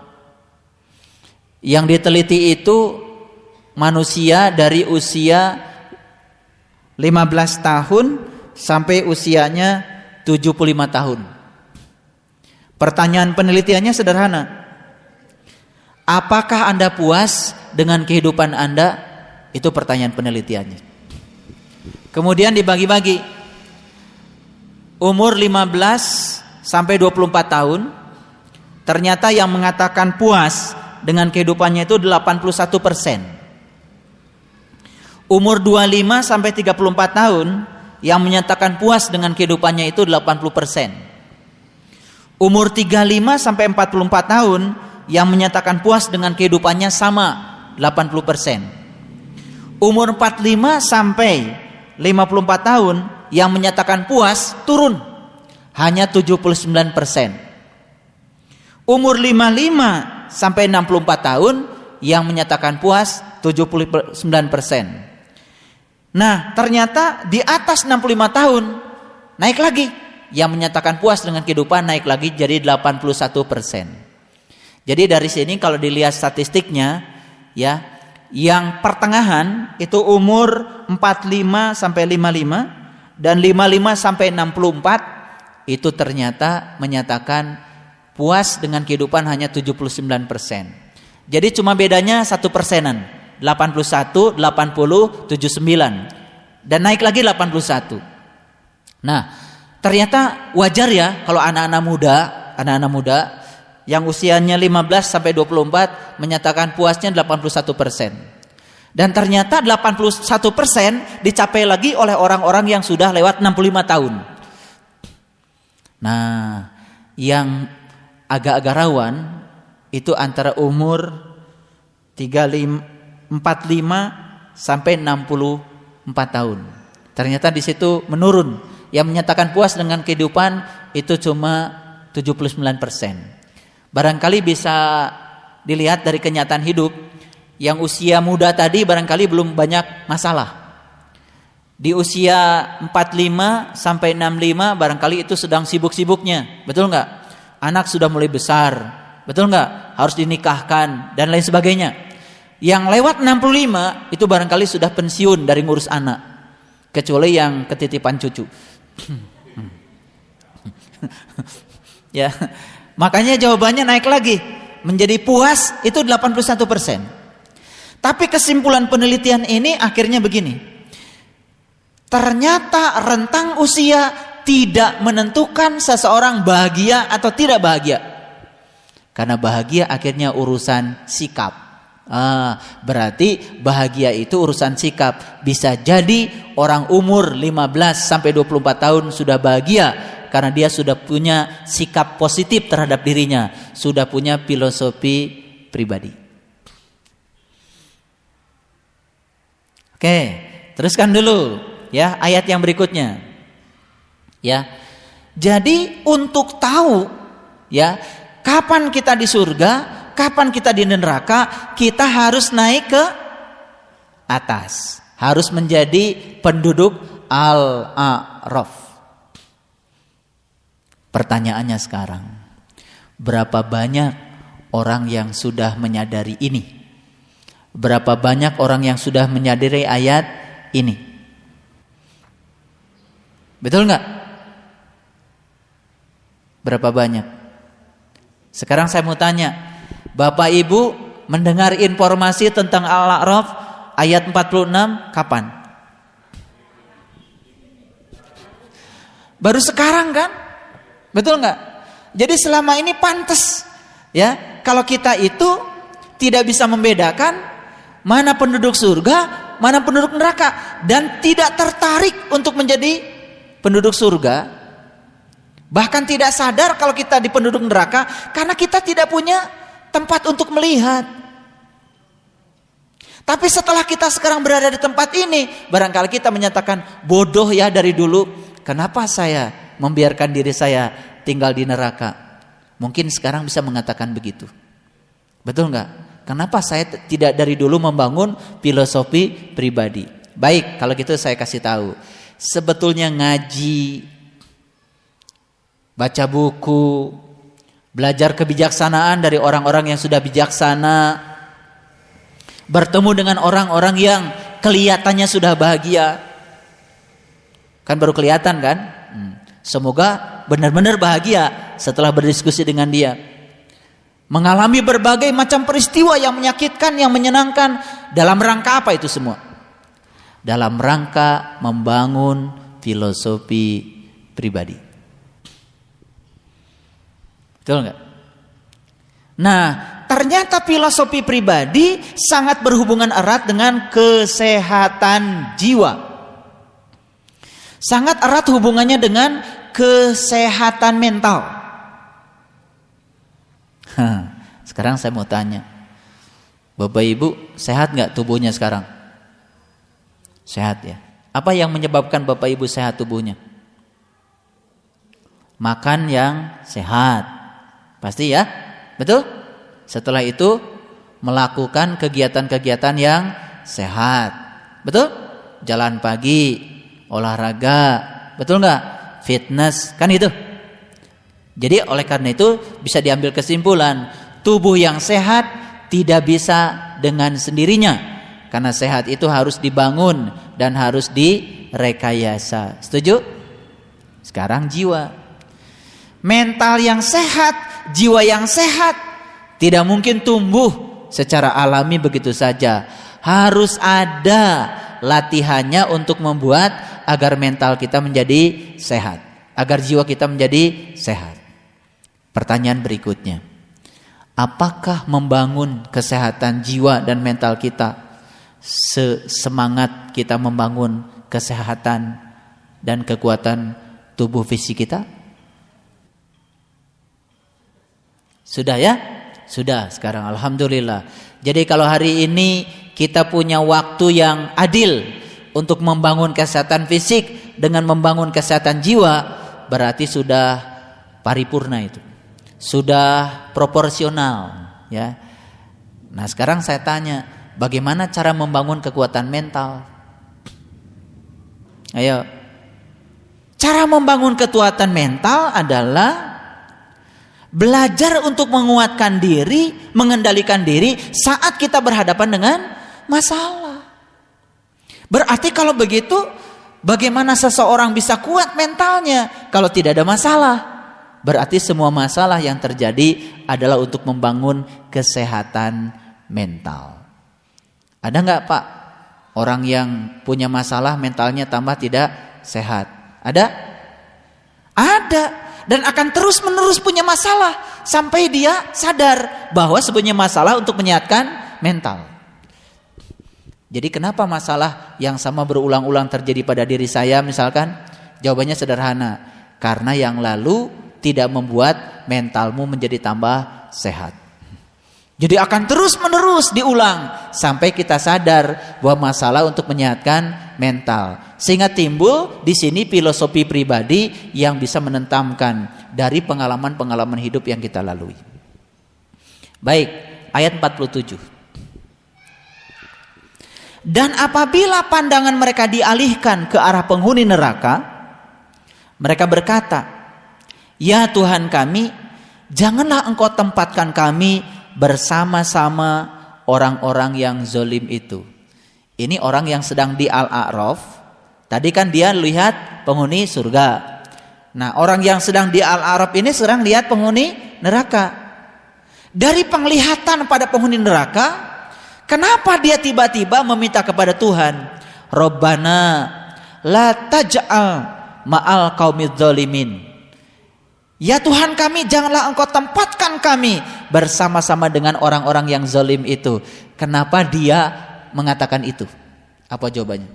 Yang diteliti itu manusia dari usia 15 tahun sampai usianya 75 tahun. Pertanyaan penelitiannya sederhana. Apakah Anda puas dengan kehidupan Anda? Itu pertanyaan penelitiannya. Kemudian dibagi-bagi. Umur 15 sampai 24 tahun, ternyata yang mengatakan puas dengan kehidupannya itu 81%. Umur 25 sampai 34 tahun yang menyatakan puas dengan kehidupannya itu 80%. Umur 35 sampai 44 tahun yang menyatakan puas dengan kehidupannya sama 80%. Umur 45 sampai 54 tahun yang menyatakan puas turun hanya 79%. Umur 55 sampai 64 tahun yang menyatakan puas 79%. Nah, ternyata di atas 65 tahun naik lagi, yang menyatakan puas dengan kehidupan naik lagi jadi 81%. Jadi dari sini kalau dilihat statistiknya ya, yang pertengahan itu umur 45 sampai 55 dan 55 sampai 64 itu ternyata menyatakan puas dengan kehidupan hanya 79%. Jadi cuma bedanya 1%-an. 81, 80, 79 dan naik lagi 81. Nah, ternyata wajar ya kalau anak-anak muda yang usianya 15 sampai 24 menyatakan puasnya 81%. Dan ternyata 81% dicapai lagi oleh orang-orang yang sudah lewat 65 tahun. Nah, yang agak-agak rawan itu antara umur 45 sampai 64 tahun. Ternyata di situ menurun. Yang menyatakan puas dengan kehidupan itu cuma 79%. Barangkali bisa dilihat dari kenyataan hidup. Yang usia muda tadi barangkali belum banyak masalah. Di usia 45 sampai 65 barangkali itu sedang sibuk-sibuknya. Betul enggak? Anak sudah mulai besar. Betul enggak? Harus dinikahkan dan lain sebagainya. Yang lewat 65 itu barangkali sudah pensiun dari ngurus anak, kecuali yang ketitipan cucu. Ya, makanya jawabannya naik lagi menjadi puas itu 81%. Tapi kesimpulan penelitian ini akhirnya begini. Ternyata rentang usia tidak menentukan seseorang bahagia atau tidak bahagia. Karena bahagia akhirnya urusan sikap. Berarti bahagia itu urusan sikap. Bisa jadi orang umur 15 sampai 24 tahun sudah bahagia karena dia sudah punya sikap positif terhadap dirinya, sudah punya filosofi pribadi. Oke, teruskan dulu ya ayat yang berikutnya. Ya. Jadi untuk tahu ya kapan kita di surga, kapan kita di neraka, kita harus naik ke atas. Harus menjadi penduduk Al-A'raf. Pertanyaannya sekarang, berapa banyak orang yang sudah menyadari ini? Berapa banyak orang yang sudah menyadari ayat ini? Betul nggak? Berapa banyak? Sekarang saya mau tanya, Bapak Ibu mendengar informasi tentang Al-A'raf ayat 46 kapan? Baru sekarang kan? Betul nggak? Jadi selama ini pantas ya kalau kita itu tidak bisa membedakan mana penduduk surga, mana penduduk neraka, dan tidak tertarik untuk menjadi penduduk surga. Bahkan tidak sadar kalau kita di penduduk neraka karena kita tidak punya tempat untuk melihat. Tapi setelah kita sekarang berada di tempat ini, barangkali kita menyatakan bodoh ya dari dulu. Kenapa saya membiarkan diri saya tinggal di neraka? Mungkin sekarang bisa mengatakan begitu. Betul nggak? Kenapa saya tidak dari dulu membangun filosofi pribadi? Baik, kalau gitu saya kasih tahu. Sebetulnya ngaji, baca buku, belajar kebijaksanaan dari orang-orang yang sudah bijaksana, bertemu dengan orang-orang yang kelihatannya sudah bahagia. Kan baru kelihatan kan? Semoga benar-benar bahagia setelah berdiskusi dengan dia. Mengalami berbagai macam peristiwa yang menyakitkan, yang menyenangkan. Dalam rangka apa itu semua? Dalam rangka membangun filosofi pribadi. Betul nggak? Nah, ternyata filosofi pribadi sangat berhubungan erat dengan kesehatan jiwa. Sangat erat hubungannya dengan kesehatan mental. Sekarang saya mau tanya, Bapak Ibu sehat nggak tubuhnya sekarang? Sehat ya. Apa yang menyebabkan Bapak Ibu sehat tubuhnya? Makan yang sehat, pasti ya, betul? Setelah itu melakukan kegiatan-kegiatan yang sehat, betul? Jalan pagi, olahraga, betul nggak? Fitness, kan itu. Jadi oleh karena itu bisa diambil kesimpulan, tubuh yang sehat tidak bisa dengan sendirinya. Karena sehat itu harus dibangun dan harus direkayasa. Setuju? Sekarang jiwa. Mental yang sehat, jiwa yang sehat tidak mungkin tumbuh secara alami begitu saja. Harus ada latihannya untuk membuat agar mental kita menjadi sehat, agar jiwa kita menjadi sehat. Pertanyaan berikutnya, apakah membangun kesehatan jiwa dan mental kita semangat kita membangun kesehatan dan kekuatan tubuh fisik kita? Sudah ya? Sudah sekarang, alhamdulillah. Jadi kalau hari ini kita punya waktu yang adil untuk membangun kesehatan fisik dengan membangun kesehatan jiwa, berarti sudah paripurna itu. Sudah proporsional ya. Nah, sekarang saya tanya, bagaimana cara membangun kekuatan mental? Ayo. Cara membangun kekuatan mental adalah Belajar untuk menguatkan diri, mengendalikan diri saat kita berhadapan dengan masalah. Berarti kalau begitu, bagaimana seseorang bisa kuat mentalnya kalau tidak ada masalah? Berarti semua masalah yang terjadi adalah untuk membangun kesehatan mental. Ada nggak Pak orang yang punya masalah mentalnya tambah tidak sehat? Ada? Ada. Dan akan terus menerus punya masalah sampai dia sadar bahwa sebenarnya masalah untuk menyehatkan mental. Jadi kenapa masalah yang sama berulang-ulang terjadi pada diri saya misalkan? Jawabannya sederhana. Karena yang lalu tidak membuat mentalmu menjadi tambah sehat. Jadi akan terus menerus diulang sampai kita sadar bahwa masalah untuk menyehatkan mental. Sehingga timbul di sini filosofi pribadi yang bisa menentamkan dari pengalaman-pengalaman hidup yang kita lalui. Baik, ayat 47. Dan apabila pandangan mereka dialihkan ke arah penghuni neraka, mereka berkata, "Ya Tuhan kami, janganlah Engkau tempatkan kami bersama-sama orang-orang yang zalim itu." Ini orang yang sedang di Al-A'raf. Tadi kan dia lihat penghuni surga. Nah, orang yang sedang di Al-A'raf ini sedang lihat penghuni neraka. Dari penglihatan pada penghuni neraka, kenapa dia tiba-tiba meminta kepada Tuhan, "Rabbana la taj'al ma'al qaumidz zalimin." Ya Tuhan kami, janganlah Engkau tempatkan kami bersama-sama dengan orang-orang yang zalim itu. Kenapa dia mengatakan itu? Apa jawabannya?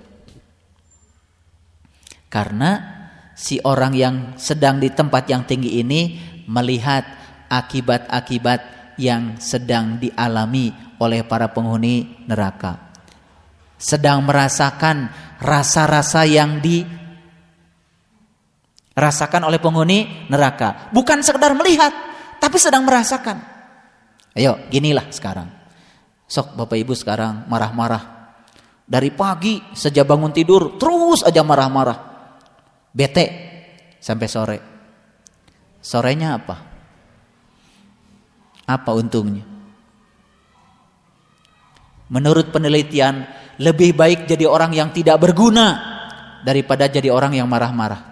Karena si orang yang sedang di tempat yang tinggi ini melihat akibat-akibat yang sedang dialami oleh para penghuni neraka. Sedang merasakan rasa-rasa yang dirasakan oleh penghuni neraka. Bukan sekedar melihat, tapi sedang merasakan. Ayo, ginilah sekarang. Sok Bapak Ibu sekarang marah-marah. Dari pagi sejak bangun tidur terus aja marah-marah. Bete sampai sore. Sorenya apa? Apa untungnya? Menurut penelitian, lebih baik jadi orang yang tidak berguna daripada jadi orang yang marah-marah.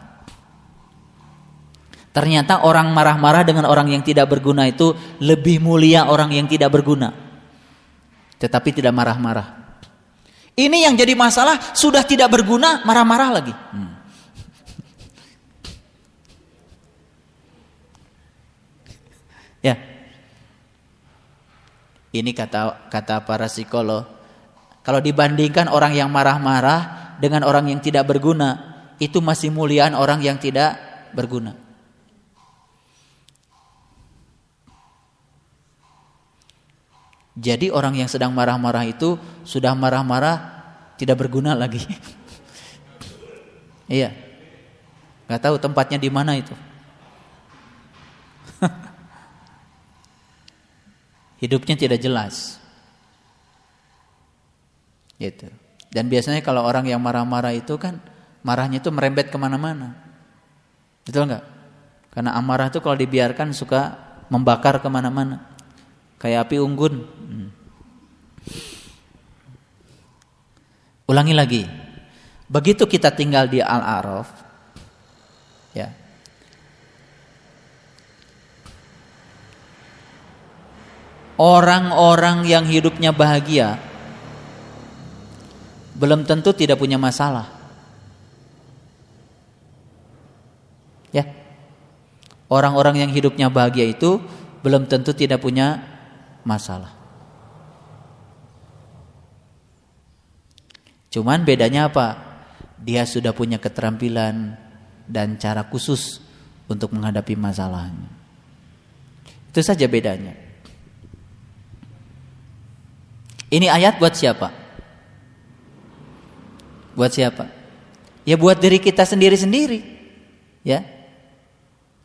Ternyata orang marah-marah dengan orang yang tidak berguna itu lebih mulia orang yang tidak berguna, tetapi tidak marah-marah. Ini yang jadi masalah, sudah tidak berguna, marah-marah lagi. Ya, ini kata para psikolog. Kalau dibandingkan orang yang marah-marah dengan orang yang tidak berguna, itu masih muliaan orang yang tidak berguna. Jadi orang yang sedang marah-marah itu sudah marah-marah tidak berguna lagi. Iya, nggak tahu tempatnya di mana itu. Hidupnya tidak jelas. Gitu. Dan biasanya kalau orang yang marah-marah itu kan marahnya itu merembet kemana-mana. Betul nggak? Karena amarah itu kalau dibiarkan suka membakar kemana-mana. Kayak api unggun. Ulangi lagi. Begitu kita tinggal di Al-A'raf, ya, orang-orang yang hidupnya bahagia belum tentu tidak punya masalah. Ya. Orang-orang yang hidupnya bahagia itu belum tentu tidak punya masalah. Cuman bedanya apa? Dia sudah punya keterampilan dan cara khusus untuk menghadapi masalahnya. Itu saja bedanya. Ini ayat buat siapa? Buat siapa? Ya buat diri kita sendiri-sendiri. Ya.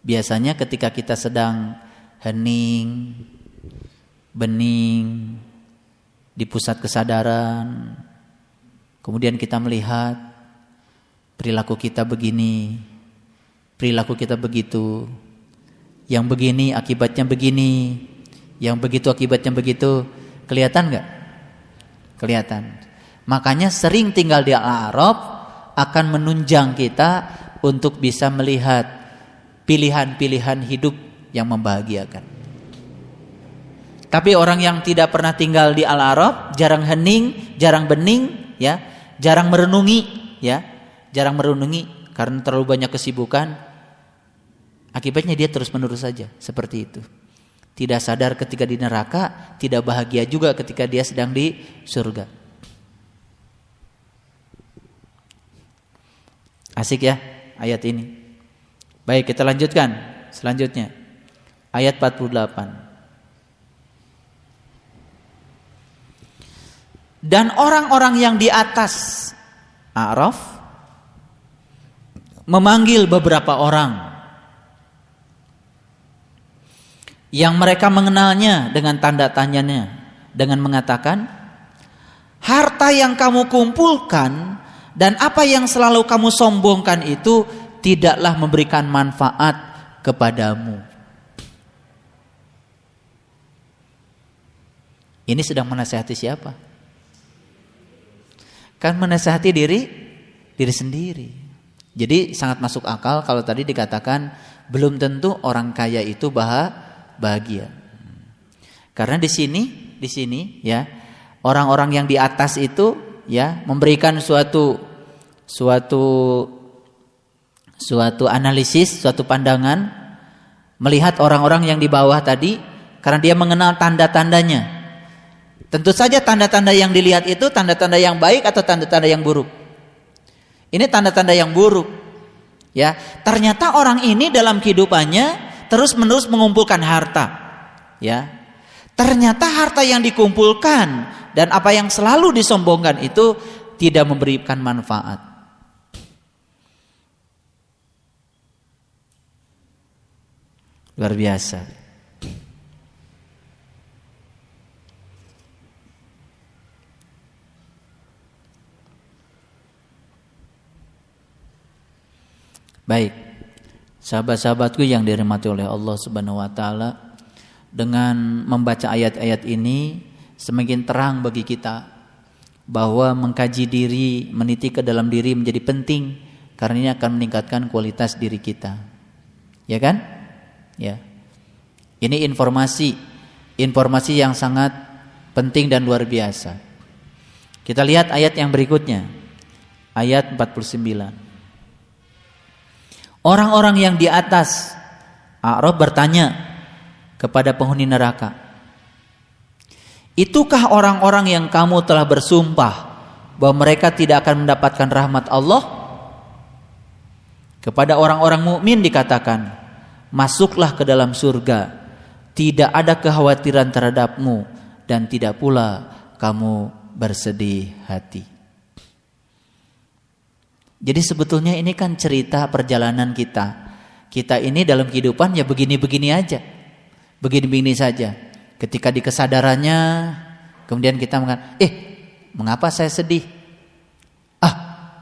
Biasanya ketika kita sedang hening, bening, di pusat kesadaran, kemudian kita melihat perilaku kita begini, perilaku kita begitu. Yang begini akibatnya begini, yang begitu akibatnya begitu. Kelihatan nggak? Kelihatan. Makanya sering tinggal di Al-A'raf akan menunjang kita untuk bisa melihat pilihan-pilihan hidup yang membahagiakan. Tapi orang yang tidak pernah tinggal di Al-A'raf, jarang hening, jarang bening, ya, jarang merenungi, ya, jarang merenungi karena terlalu banyak kesibukan. Akibatnya dia terus-menerus saja seperti itu. Tidak sadar ketika di neraka, tidak bahagia juga ketika dia sedang di surga. Asik ya ayat ini. Baik, kita lanjutkan selanjutnya. Ayat 48. Dan orang-orang yang di atas A'raf memanggil beberapa orang yang mereka mengenalnya dengan tanda tanyanya, dengan mengatakan, harta yang kamu kumpulkan dan apa yang selalu kamu sombongkan itu tidaklah memberikan manfaat kepadamu. Ini sedang menasihati siapa? Kan menasihati diri sendiri. Jadi sangat masuk akal kalau tadi dikatakan belum tentu orang kaya itu bahagia. Karena di sini ya, orang-orang yang di atas itu ya memberikan suatu analisis, suatu pandangan melihat orang-orang yang di bawah tadi karena dia mengenal tanda-tandanya. Tentu saja tanda-tanda yang dilihat itu tanda-tanda yang baik atau tanda-tanda yang buruk. Ini tanda-tanda yang buruk. Ya, ternyata orang ini dalam kehidupannya terus-menerus mengumpulkan harta. Ya. Ternyata harta yang dikumpulkan dan apa yang selalu disombongkan itu tidak memberikan manfaat. Luar biasa. Baik, sahabat-sahabatku yang dirahmati oleh Allah Subhanahu wa taala, dengan membaca ayat-ayat ini semakin terang bagi kita bahwa mengkaji diri, meniti ke dalam diri menjadi penting karena ini akan meningkatkan kualitas diri kita. Ya kan? Ya. Ini informasi yang sangat penting dan luar biasa. Kita lihat ayat yang berikutnya. Ayat 49. Orang-orang yang di atas A'raf bertanya kepada penghuni neraka, itukah orang-orang yang kamu telah bersumpah bahwa mereka tidak akan mendapatkan rahmat Allah? Kepada orang-orang mukmin dikatakan, masuklah ke dalam surga, tidak ada kekhawatiran terhadapmu dan tidak pula kamu bersedih hati. Jadi sebetulnya ini kan cerita perjalanan kita. Kita ini dalam kehidupan ya begini-begini aja. Begini-begini saja. Ketika di kesadarannya kemudian kita mengatakan, mengapa saya sedih?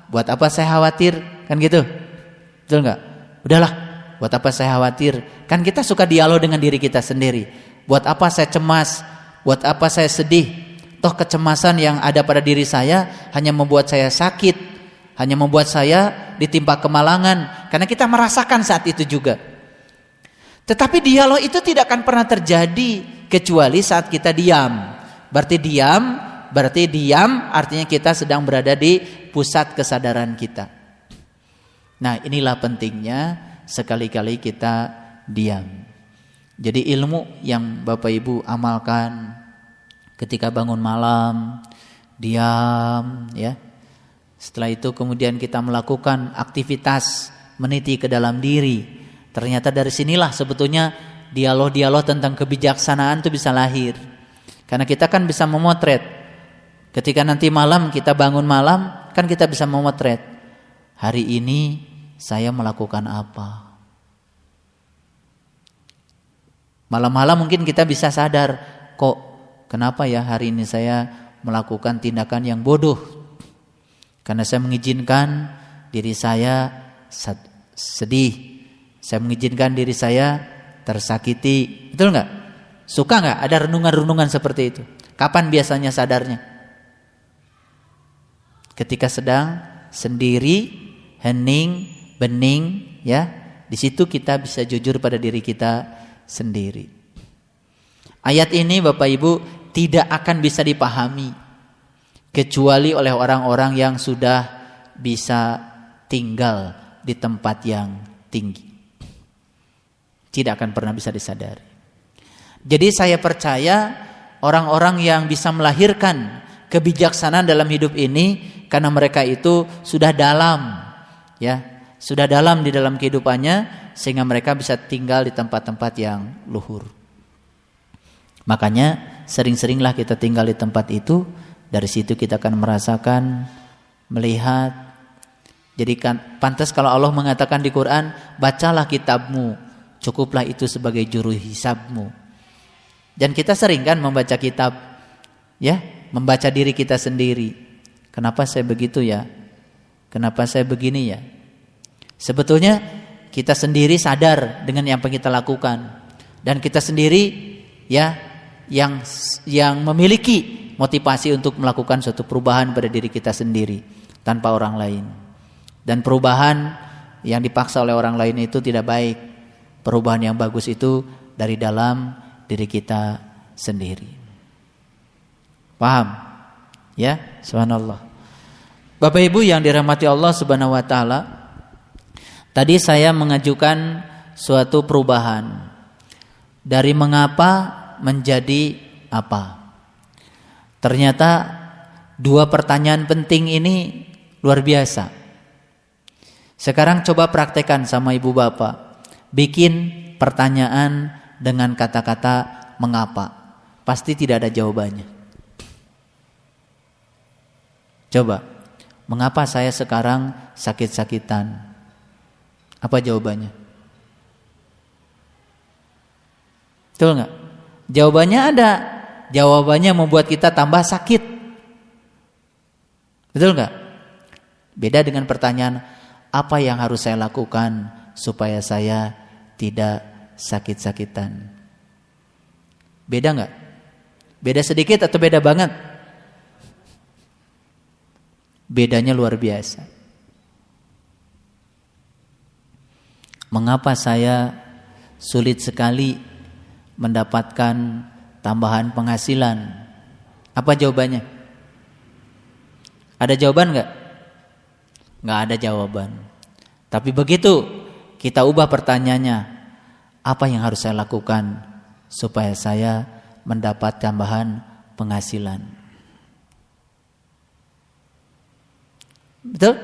Buat apa saya khawatir? Kan gitu. Betul enggak? Udahlah, buat apa saya khawatir? Kan kita suka dialog dengan diri kita sendiri. Buat apa saya cemas? Buat apa saya sedih? Toh kecemasan yang ada pada diri saya hanya membuat saya sakit, hanya membuat saya ditimpa kemalangan, karena kita merasakan saat itu juga. Tetapi dialog itu tidak akan pernah terjadi kecuali saat kita diam. Berarti diam artinya kita sedang berada di pusat kesadaran kita. Nah, inilah pentingnya sekali-kali kita diam. Jadi ilmu yang Bapak Ibu amalkan ketika bangun malam, diam ya. Setelah itu kemudian kita melakukan aktivitas meniti ke dalam diri. Ternyata dari sinilah sebetulnya dialog-dialog tentang kebijaksanaan itu bisa lahir. Karena kita kan bisa memotret. Ketika nanti malam kita bangun malam, kan kita bisa memotret. Hari ini saya melakukan apa? Malam-malam mungkin kita bisa sadar, kok kenapa ya hari ini saya melakukan tindakan yang bodoh? Karena saya mengizinkan diri saya sedih. Saya mengizinkan diri saya tersakiti. Betul nggak? Suka nggak ada renungan-renungan seperti itu? Kapan biasanya sadarnya? Ketika sedang sendiri, hening, bening, ya. Di situ kita bisa jujur pada diri kita sendiri. Ayat ini Bapak Ibu tidak akan bisa dipahami kecuali oleh orang-orang yang sudah bisa tinggal di tempat yang tinggi. Tidak akan pernah bisa disadari. Jadi saya percaya orang-orang yang bisa melahirkan kebijaksanaan dalam hidup ini karena mereka itu sudah dalam, ya, sudah dalam di dalam kehidupannya sehingga mereka bisa tinggal di tempat-tempat yang luhur. Makanya sering-seringlah kita tinggal di tempat itu, dari situ kita akan merasakan, melihat. Jadi kan pantas kalau Allah mengatakan di Quran, bacalah kitabmu, cukuplah itu sebagai juru hisabmu. Dan kita sering kan membaca kitab, ya, membaca diri kita sendiri. Kenapa saya begitu ya? Kenapa saya begini ya? Sebetulnya kita sendiri sadar dengan yang kita lakukan, dan kita sendiri, ya, yang memiliki motivasi untuk melakukan suatu perubahan pada diri kita sendiri tanpa orang lain. Dan perubahan yang dipaksa oleh orang lain itu tidak baik. Perubahan yang bagus itu dari dalam diri kita sendiri. Paham? Ya, subhanallah. Bapak Ibu yang dirahmati Allah Subhanahu wa taala, tadi saya mengajukan suatu perubahan dari mengapa menjadi apa. Ternyata dua pertanyaan penting ini luar biasa. Sekarang coba praktekkan sama ibu bapak. Bikin pertanyaan dengan kata-kata mengapa. Pasti tidak ada jawabannya. Coba, mengapa saya sekarang sakit-sakitan? Apa jawabannya? Betul nggak? Jawabannya ada. Jawabannya membuat kita tambah sakit. Betul nggak? Beda dengan pertanyaan, apa yang harus saya lakukan supaya saya tidak sakit-sakitan? Beda nggak? Beda sedikit atau beda banget? Bedanya luar biasa. Mengapa saya sulit sekali mendapatkan tambahan penghasilan? Apa jawabannya? Ada jawaban nggak? Nggak ada jawaban. Tapi begitu kita ubah pertanyaannya, apa yang harus saya lakukan supaya saya mendapat tambahan penghasilan? Betul?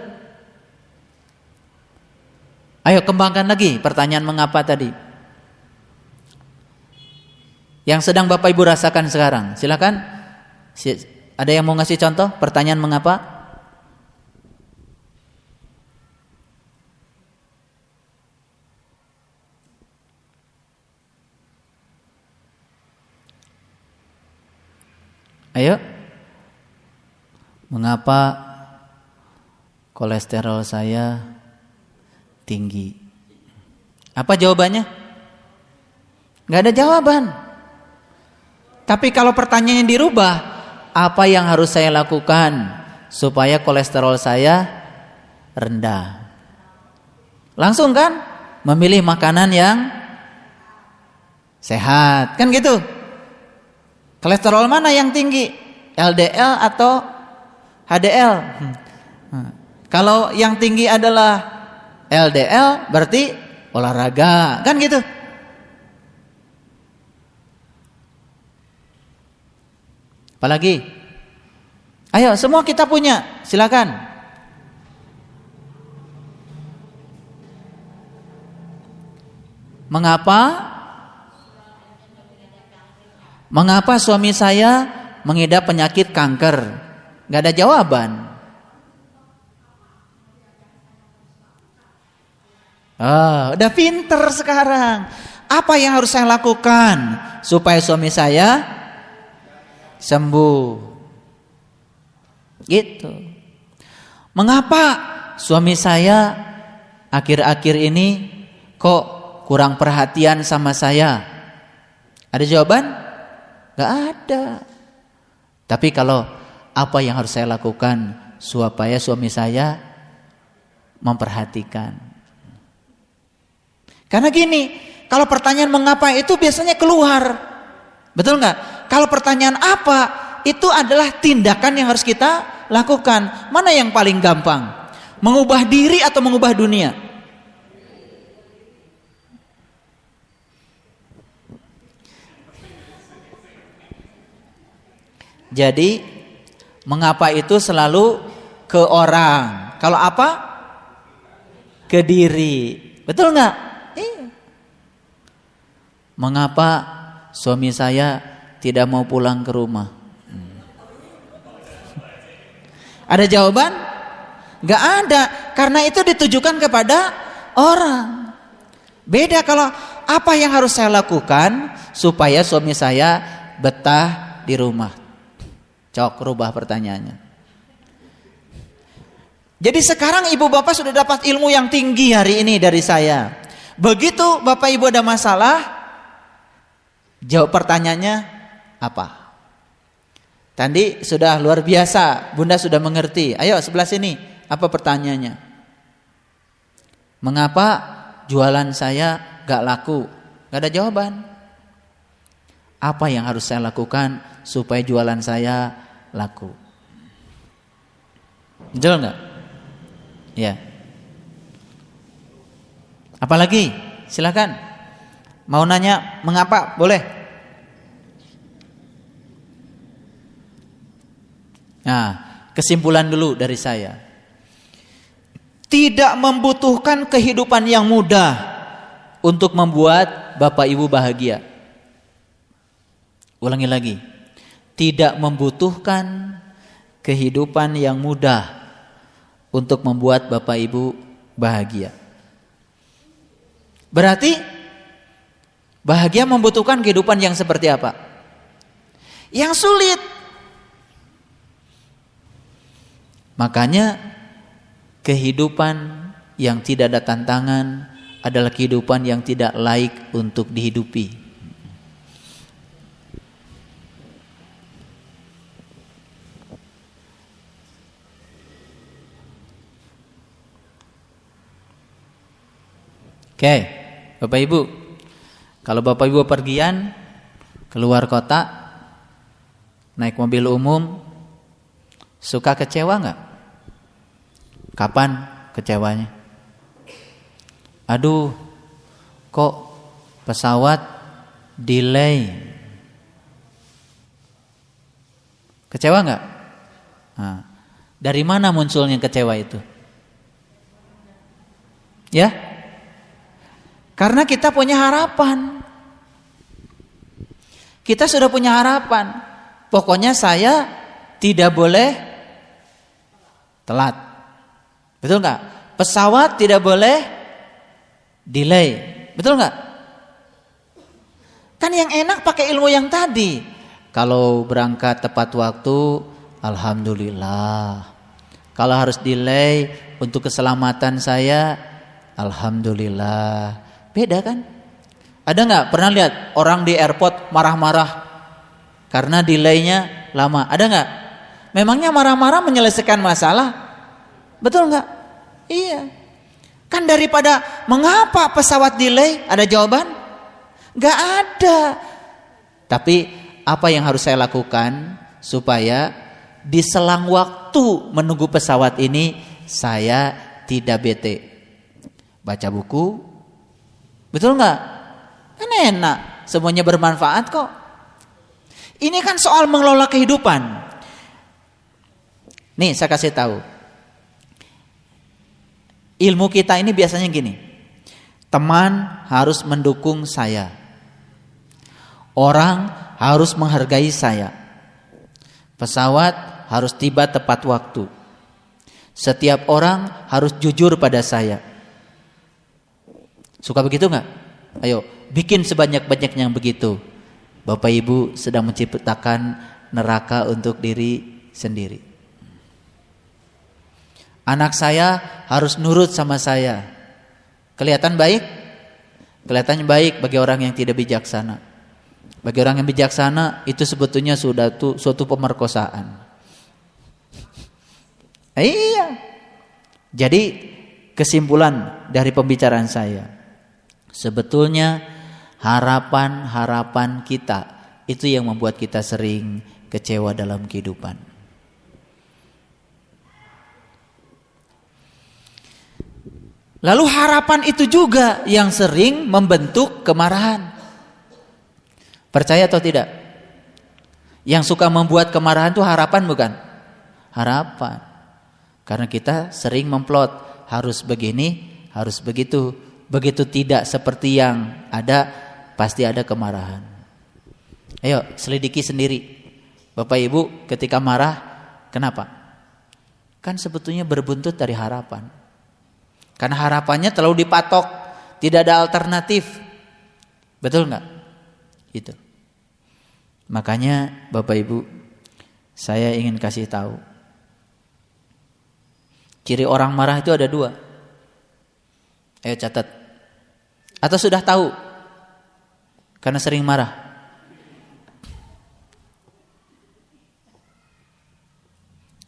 Ayo kembangkan lagi pertanyaan mengapa tadi. Yang sedang Bapak Ibu rasakan sekarang, silakan. Ada yang mau ngasih contoh pertanyaan mengapa? Ayo. Mengapa kolesterol saya tinggi? Apa jawabannya? Nggak ada jawaban. Tapi kalau pertanyaannya dirubah, apa yang harus saya lakukan supaya kolesterol saya rendah? Langsung kan memilih makanan yang sehat, kan gitu. Kolesterol mana yang tinggi? LDL atau HDL? Kalau yang tinggi adalah LDL, berarti olahraga, kan gitu. Apalagi? Ayo semua kita punya, silakan. Mengapa suami saya mengidap penyakit kanker? Gak ada jawaban. Udah pinter sekarang. Apa yang harus saya lakukan supaya suami saya sembuh? Gitu. Mengapa suami saya akhir-akhir ini kok kurang perhatian sama saya? Ada jawaban? Gak ada. Tapi kalau apa yang harus saya lakukan supaya suami saya memperhatikan? Karena gini, kalau pertanyaan mengapa itu biasanya keluar, betul nggak? Kalau pertanyaan apa, itu adalah tindakan yang harus kita lakukan. Mana yang paling gampang? Mengubah diri atau mengubah dunia? Jadi mengapa itu selalu ke orang. Kalau apa? Ke diri. Betul nggak? Iya. Mengapa suami saya tidak mau pulang ke rumah? Ada jawaban? Nggak ada. Karena itu ditujukan kepada orang. Beda kalau apa yang harus saya lakukan supaya suami saya betah di rumah. Cok, rubah pertanyaannya. Jadi sekarang ibu bapak sudah dapat ilmu yang tinggi hari ini dari saya. Begitu bapak ibu ada masalah, jawab pertanyaannya apa? Tadi sudah luar biasa, bunda sudah mengerti. Ayo sebelah sini, apa pertanyaannya? Mengapa jualan saya gak laku? Gak ada jawaban. Apa yang harus saya lakukan supaya jualan saya laku? Betul nggak? Ya. Apalagi? Silakan. Mau nanya mengapa? Boleh. Nah, kesimpulan dulu dari saya. Tidak membutuhkan kehidupan yang mudah untuk membuat bapak ibu bahagia. Ulangi lagi. Tidak membutuhkan kehidupan yang mudah untuk membuat bapak ibu bahagia. Berarti bahagia membutuhkan kehidupan yang seperti apa? Yang sulit. Makanya kehidupan yang tidak ada tantangan adalah kehidupan yang tidak laik untuk dihidupi. Oke, Bapak Ibu, kalau Bapak Ibu pergian keluar kota, naik mobil umum, suka kecewa nggak? Kapan kecewanya? Aduh, kok pesawat delay? Kecewa nggak? Nah, dari mana munculnya kecewa itu? Ya? Karena kita punya harapan. Kita sudah punya harapan. Pokoknya saya tidak boleh telat. Betul nggak? Pesawat tidak boleh delay. Betul nggak? Kan yang enak pakai ilmu yang tadi. Kalau berangkat tepat waktu, alhamdulillah. Kalau harus delay untuk keselamatan saya, alhamdulillah. Beda kan? Ada nggak pernah lihat orang di airport marah-marah karena delaynya lama? Ada nggak? Memangnya marah-marah menyelesaikan masalah? Betul nggak? Iya. Kan daripada mengapa pesawat delay, ada jawaban? Nggak ada. Tapi apa yang harus saya lakukan supaya di selang waktu menunggu pesawat ini saya tidak bete? Baca buku. Betul nggak? Kan enak, semuanya bermanfaat kok. Ini kan soal mengelola kehidupan. Nih saya kasih tahu. Ilmu kita ini biasanya gini. Teman harus mendukung saya. Orang harus menghargai saya. Pesawat harus tiba tepat waktu. Setiap orang harus jujur pada saya. Suka begitu nggak? Ayo, bikin sebanyak-banyaknya yang begitu. Bapak Ibu sedang menciptakan neraka untuk diri sendiri. Anak saya harus nurut sama saya. Kelihatan baik? Kelihatannya baik bagi orang yang tidak bijaksana. Bagi orang yang bijaksana itu sebetulnya sudah suatu pemerkosaan. Iya. Jadi kesimpulan dari pembicaraan saya, sebetulnya harapan-harapan kita itu yang membuat kita sering kecewa dalam kehidupan. Lalu harapan itu juga yang sering membentuk kemarahan. Percaya atau tidak? Yang suka membuat kemarahan itu harapan bukan? Harapan. Karena kita sering memplot, harus begini, harus begitu. Begitu tidak seperti yang ada, pasti ada kemarahan. Ayo selidiki sendiri. Bapak Ibu ketika marah, kenapa? Kan sebetulnya berbuntut dari harapan. Karena harapannya terlalu dipatok, tidak ada alternatif. Betul nggak? Itu. Makanya Bapak Ibu, saya ingin kasih tahu. Ciri orang marah itu ada 2. Ayo catat. Atau sudah tahu? Karena sering marah.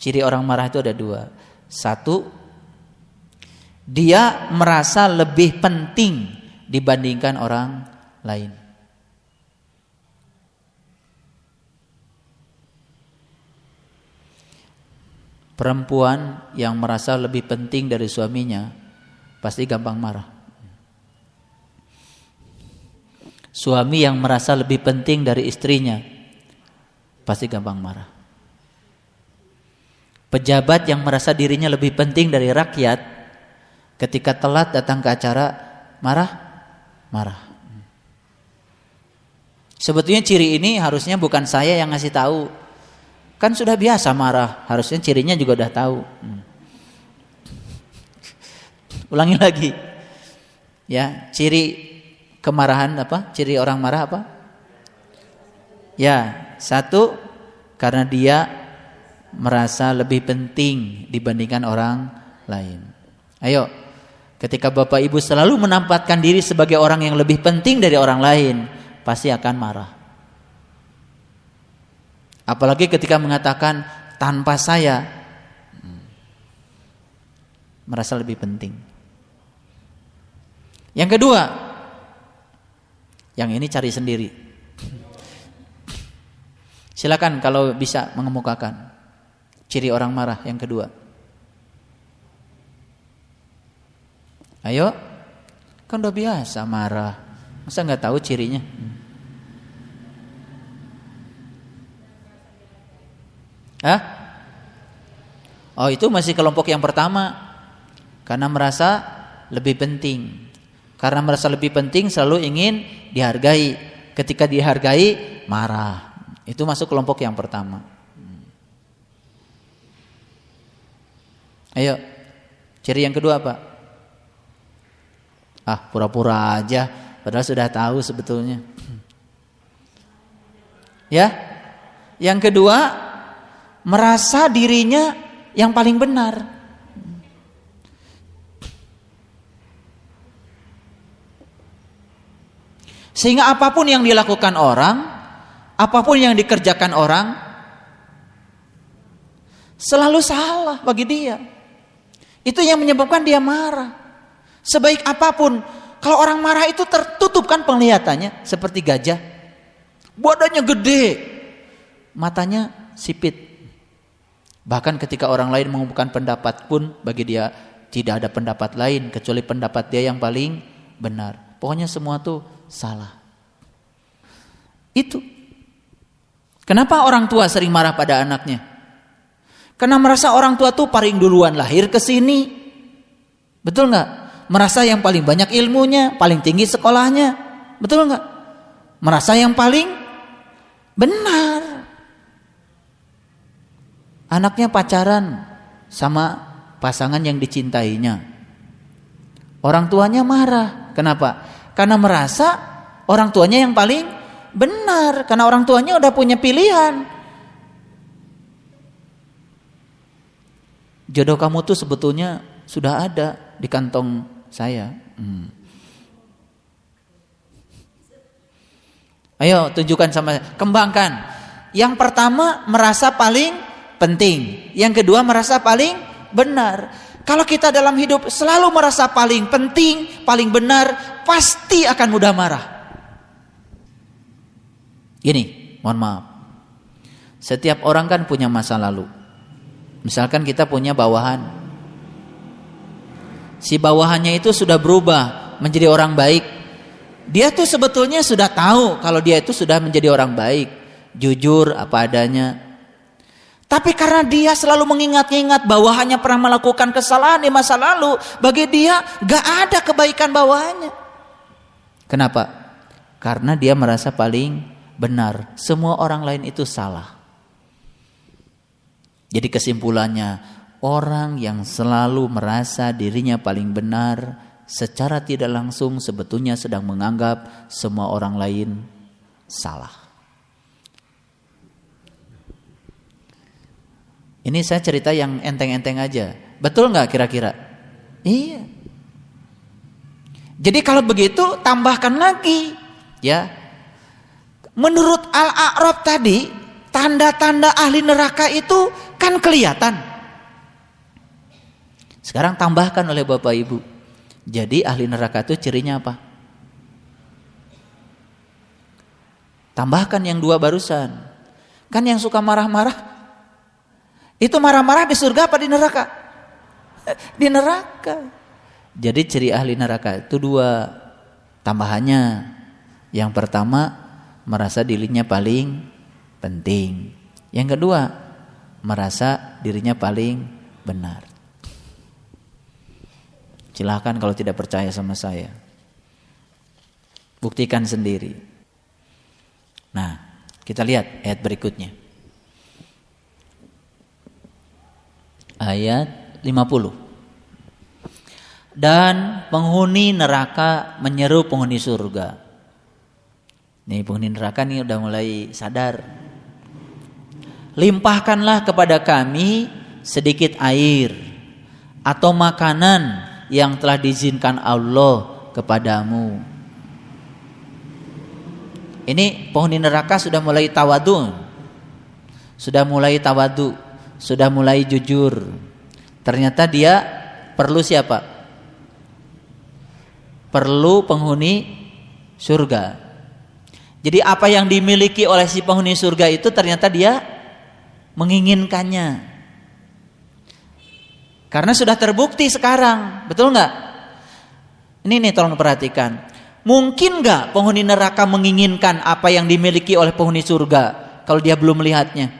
Ciri orang marah itu ada 2. 1, dia merasa lebih penting dibandingkan orang lain. Perempuan yang merasa lebih penting dari suaminya pasti gampang marah. Suami yang merasa lebih penting dari istrinya pasti gampang marah. Pejabat yang merasa dirinya lebih penting dari rakyat, ketika telat datang ke acara, marah. Sebetulnya ciri ini harusnya bukan saya yang ngasih tahu. Kan sudah biasa marah, harusnya cirinya juga udah tahu. Ulangi lagi. Ya, ciri kemarahan apa? Ciri orang marah apa? Ya, 1, karena dia merasa lebih penting dibandingkan orang lain. Ayo, ketika Bapak Ibu selalu menempatkan diri sebagai orang yang lebih penting dari orang lain, pasti akan marah. Apalagi ketika mengatakan tanpa saya, merasa lebih penting. Yang kedua, yang ini cari sendiri. Silakan kalau bisa mengemukakan ciri orang marah yang kedua. Ayo, kan udah biasa marah, masa nggak tahu cirinya? Hah? Oh, itu masih kelompok yang pertama. Karena merasa lebih penting. Karena merasa lebih penting selalu ingin dihargai. Ketika dihargai marah. Itu masuk kelompok yang pertama. Ayo, ciri yang kedua apa? Ah, pura-pura aja, padahal sudah tahu sebetulnya. Ya, yang kedua, merasa dirinya yang paling benar. Sehingga apapun yang dilakukan orang, apapun yang dikerjakan orang, selalu salah bagi dia. Itu yang menyebabkan dia marah. Sebaik apapun, kalau orang marah itu tertutup kan penglihatannya, seperti gajah. Badannya gede, matanya sipit. Bahkan ketika orang lain mengumumkan pendapat pun, bagi dia tidak ada pendapat lain kecuali pendapat dia yang paling benar. Pokoknya semua tuh salah. Itu. Kenapa orang tua sering marah pada anaknya? Karena merasa orang tua tuh paling duluan lahir ke sini. Betul nggak? Merasa yang paling banyak ilmunya, paling tinggi sekolahnya. Betul nggak? Merasa yang paling benar. Anaknya pacaran sama pasangan yang dicintainya. Orang tuanya marah. Kenapa? Karena merasa orang tuanya yang paling benar. Karena orang tuanya udah punya pilihan. Jodoh kamu tuh sebetulnya sudah ada di kantong saya. Ayo tunjukkan sama saya, kembangkan. Yang pertama merasa paling penting, yang kedua merasa paling benar. Kalau kita dalam hidup selalu merasa paling penting, paling benar, pasti akan mudah marah. Gini, mohon maaf. Setiap orang kan punya masa lalu. Misalkan kita punya bawahan. Si bawahannya itu sudah berubah menjadi orang baik. Dia tuh sebetulnya sudah tahu kalau dia itu sudah menjadi orang baik, jujur apa adanya. Tapi karena dia selalu mengingat-ingat bawahannya pernah melakukan kesalahan di masa lalu, bagi dia gak ada kebaikan bawahannya. Kenapa? Karena dia merasa paling benar. Semua orang lain itu salah. Jadi kesimpulannya, orang yang selalu merasa dirinya paling benar, secara tidak langsung sebetulnya sedang menganggap semua orang lain salah. Ini saya cerita yang enteng-enteng aja. Betul nggak kira-kira? Iya. Jadi kalau begitu tambahkan lagi, ya. Menurut Al-A'raf tadi, tanda-tanda ahli neraka itu kan kelihatan. Sekarang tambahkan oleh Bapak Ibu. Jadi ahli neraka itu cirinya apa? Tambahkan yang dua barusan. Kan yang suka marah-marah, itu marah-marah di surga apa di neraka? Di neraka. Jadi ciri ahli neraka itu dua. Tambahannya, yang pertama merasa dirinya paling penting. Yang kedua merasa dirinya paling benar. Silahkan kalau tidak percaya sama saya, buktikan sendiri. Nah, kita lihat ayat berikutnya. Ayat 50. Dan penghuni neraka menyeru penghuni surga. Nih penghuni neraka nih udah mulai sadar. Limpahkanlah kepada kami sedikit air atau makanan yang telah diizinkan Allah kepadamu. Ini penghuni neraka sudah mulai tawadu. Sudah mulai jujur. Ternyata dia perlu siapa? Perlu penghuni surga. Jadi apa yang dimiliki oleh si penghuni surga itu ternyata dia menginginkannya. Karena sudah terbukti sekarang, betul nggak? Ini nih tolong perhatikan. Mungkin nggak penghuni neraka menginginkan apa yang dimiliki oleh penghuni surga kalau dia belum melihatnya?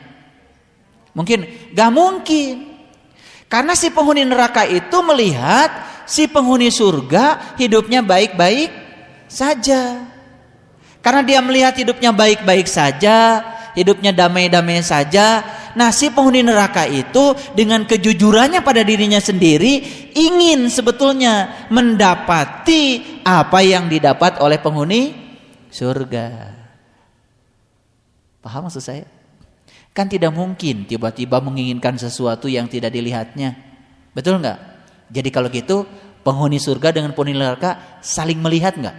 Mungkin? Gak mungkin. Karena si penghuni neraka itu melihat si penghuni surga hidupnya baik-baik saja. Karena dia melihat hidupnya baik-baik saja, hidupnya damai-damai saja. Nah si penghuni neraka itu dengan kejujurannya pada dirinya sendiri ingin sebetulnya mendapati apa yang didapat oleh penghuni surga. Paham maksud saya? Kan tidak mungkin tiba-tiba menginginkan sesuatu yang tidak dilihatnya. Betul nggak? Jadi kalau gitu penghuni surga dengan penghuni neraka saling melihat nggak?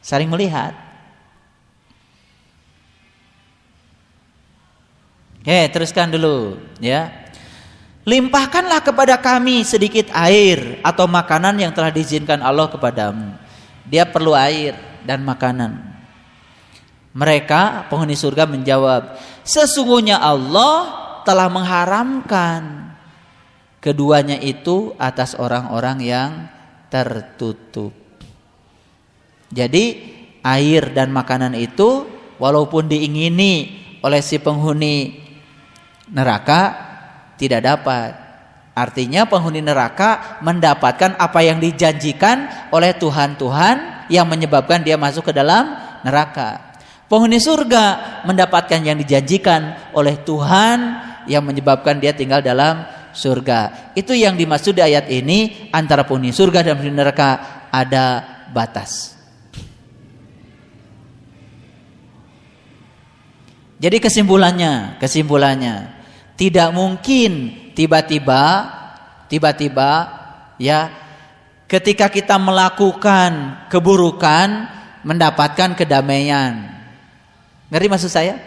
Saling melihat. Teruskan dulu ya. Limpahkanlah kepada kami sedikit air atau makanan yang telah diizinkan Allah kepadamu. Dia perlu air dan makanan. Mereka penghuni surga menjawab, sesungguhnya Allah telah mengharamkan keduanya itu atas orang-orang yang tertutup. Jadi air dan makanan itu walaupun diingini oleh si penghuni neraka tidak dapat. Artinya penghuni neraka mendapatkan apa yang dijanjikan oleh Tuhan-Tuhan yang menyebabkan dia masuk ke dalam neraka. Penghuni surga mendapatkan yang dijanjikan oleh Tuhan yang menyebabkan dia tinggal dalam surga. Itu yang dimaksud di ayat ini, antara penghuni surga dan penghuni neraka ada batas. Jadi kesimpulannya tidak mungkin tiba-tiba ya ketika kita melakukan keburukan mendapatkan kedamaian. Ngerti maksud saya?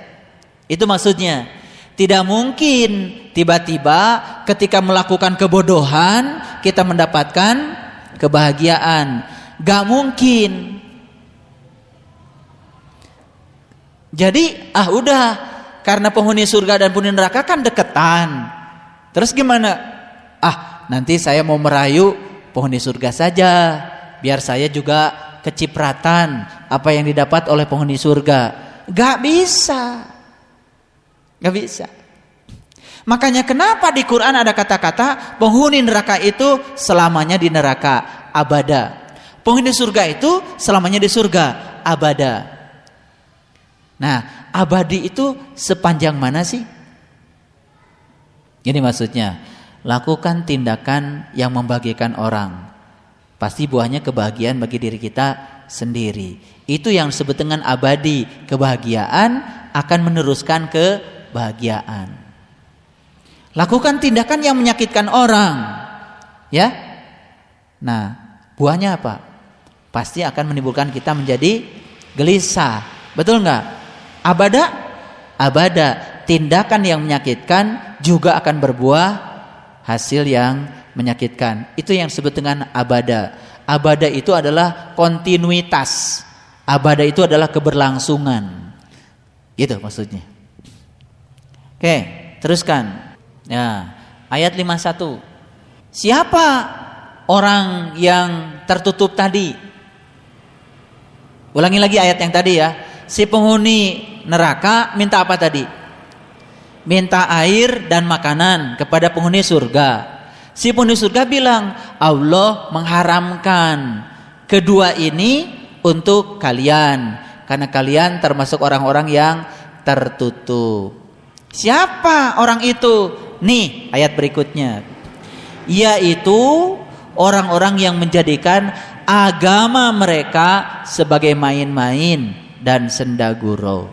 Itu maksudnya. Tidak mungkin tiba-tiba ketika melakukan kebodohan kita mendapatkan kebahagiaan. Gak mungkin. Jadi udah, karena penghuni surga dan penghuni neraka kan deketan. Terus gimana? Nanti saya mau merayu penghuni surga saja, biar saya juga kecipratan apa yang didapat oleh penghuni surga. Gak bisa. Gak bisa. Makanya kenapa di Quran ada kata-kata penghuni neraka itu selamanya di neraka, abada. Penghuni surga itu selamanya di surga, abada. Nah, abadi itu sepanjang mana sih? Ini maksudnya, lakukan tindakan yang membahagiakan orang. Pasti buahnya kebahagiaan bagi diri kita sendiri. Itu yang disebut dengan abadi. Kebahagiaan akan meneruskan kebahagiaan. Lakukan tindakan yang menyakitkan orang, ya. Nah, buahnya apa? Pasti akan menimbulkan kita menjadi gelisah. Betul nggak? Abada. Tindakan yang menyakitkan juga akan berbuah hasil yang menyakitkan. Itu yang disebut dengan abada. Abada itu adalah kontinuitas. Abada itu adalah keberlangsungan. Gitu maksudnya. Oke, teruskan. Ya, ayat 51. Siapa orang yang tertutup tadi? Ulangi lagi ayat yang tadi ya. Si penghuni neraka minta apa tadi? Minta air dan makanan kepada penghuni surga. Si penghuni surga bilang, Allah mengharamkan kedua ini untuk kalian, karena kalian termasuk orang-orang yang tertutup. Siapa orang itu? Nih ayat berikutnya. Yaitu orang-orang yang menjadikan agama mereka sebagai main-main dan senda gurau.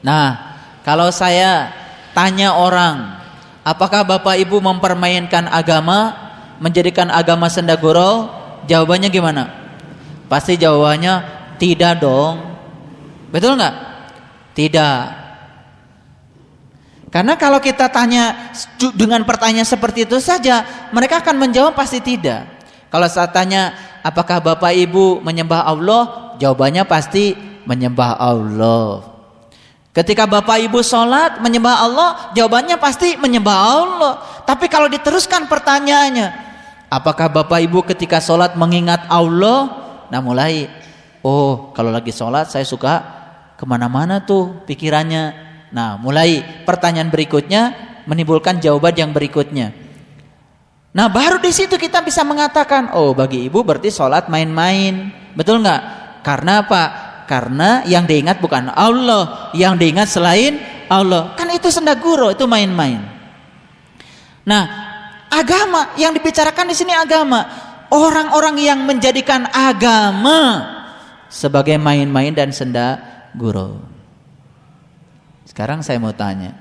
Nah, kalau saya tanya orang, apakah Bapak Ibu mempermainkan agama, menjadikan agama senda gurau? Jawabannya gimana? Pasti jawabannya tidak dong. Betul nggak? Tidak. Karena kalau kita tanya dengan pertanyaan seperti itu saja, mereka akan menjawab pasti tidak. Kalau saya tanya, apakah Bapak Ibu menyembah Allah? Jawabannya pasti menyembah Allah. Ketika Bapak Ibu sholat menyembah Allah, jawabannya pasti menyembah Allah. Tapi kalau diteruskan pertanyaannya, apakah Bapak Ibu ketika sholat mengingat Allah? Nah mulai, kalau lagi sholat saya suka kemana-mana tuh pikirannya. Nah mulai pertanyaan berikutnya menimbulkan jawaban yang berikutnya. Nah baru di situ kita bisa mengatakan, bagi ibu berarti sholat main-main. Betul nggak? Karena apa? Karena yang diingat bukan Allah, yang diingat selain Allah. Kan itu senda gurau, itu main-main. Nah, agama yang dibicarakan di sini agama. Orang-orang yang menjadikan agama sebagai main-main dan senda gurau. Sekarang saya mau tanya,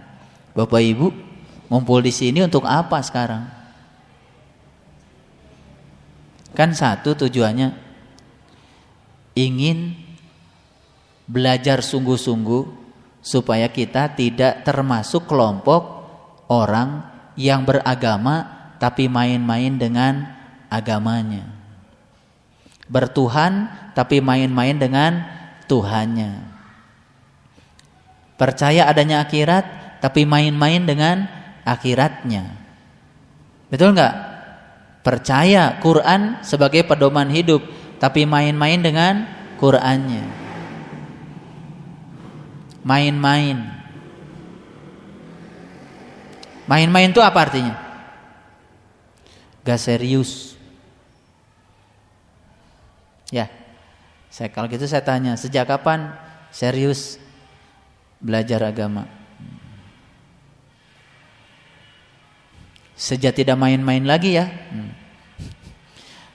Bapak Ibu ngumpul di sini untuk apa sekarang? Kan satu tujuannya, ingin belajar sungguh-sungguh supaya kita tidak termasuk kelompok orang yang beragama tapi main-main dengan agamanya. Bertuhan tapi main-main dengan Tuhannya. Percaya adanya akhirat tapi main-main dengan akhiratnya. Betul enggak? Percaya Quran sebagai pedoman hidup tapi main-main dengan Qurannya. Main-main. Main-main itu apa artinya? Gak serius. Ya, kalau gitu saya tanya, sejak kapan serius belajar agama? Sejak tidak main-main lagi ya.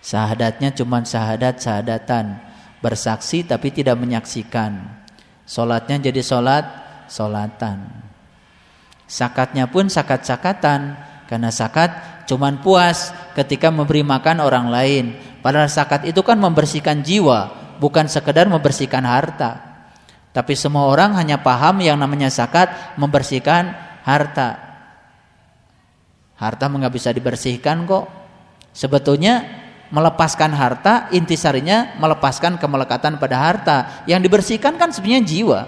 Syahadatnya cuma syahadat-syahadatan, bersaksi tapi tidak menyaksikan. Sholatnya jadi solatan. Zakatnya pun zakat-zakatan, karena zakat cuman puas ketika memberi makan orang lain. Padahal zakat itu kan membersihkan jiwa, bukan sekedar membersihkan harta. Tapi semua orang hanya paham yang namanya zakat membersihkan harta. Harta nggak bisa dibersihkan kok. Sebetulnya melepaskan harta, intisarinya melepaskan kemelekatan pada harta. Yang dibersihkan kan sebenarnya jiwa.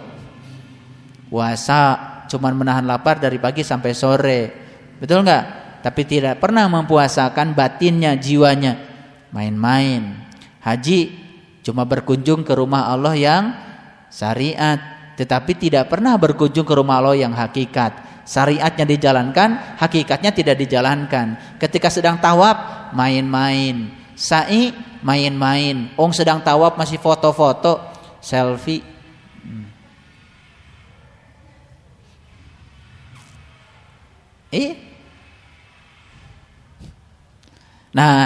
Puasa cuman menahan lapar dari pagi sampai sore, betul nggak? Tapi tidak pernah mempuasakan batinnya, jiwanya. Main-main. Haji cuma berkunjung ke rumah Allah yang syariat, tetapi tidak pernah berkunjung ke rumah Allah yang hakikat. Syariatnya dijalankan, hakikatnya tidak dijalankan. Ketika sedang tawaf, main-main. Sa'i, main-main. Sedang tawaf masih foto-foto, selfie. Nah,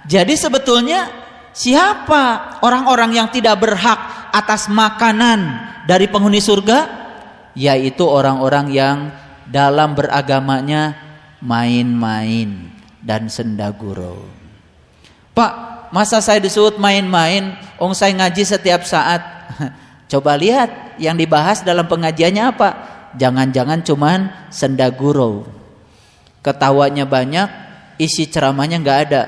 jadi sebetulnya siapa orang-orang yang tidak berhak atas makanan dari penghuni surga? Yaitu orang-orang yang dalam beragamanya main-main dan sendagurau. Pak, masa saya disebut main-main? Saya ngaji setiap saat. Coba lihat yang dibahas dalam pengajiannya apa? Jangan-jangan cuman sendagurau. Ketawanya banyak, isi ceramahnya nggak ada.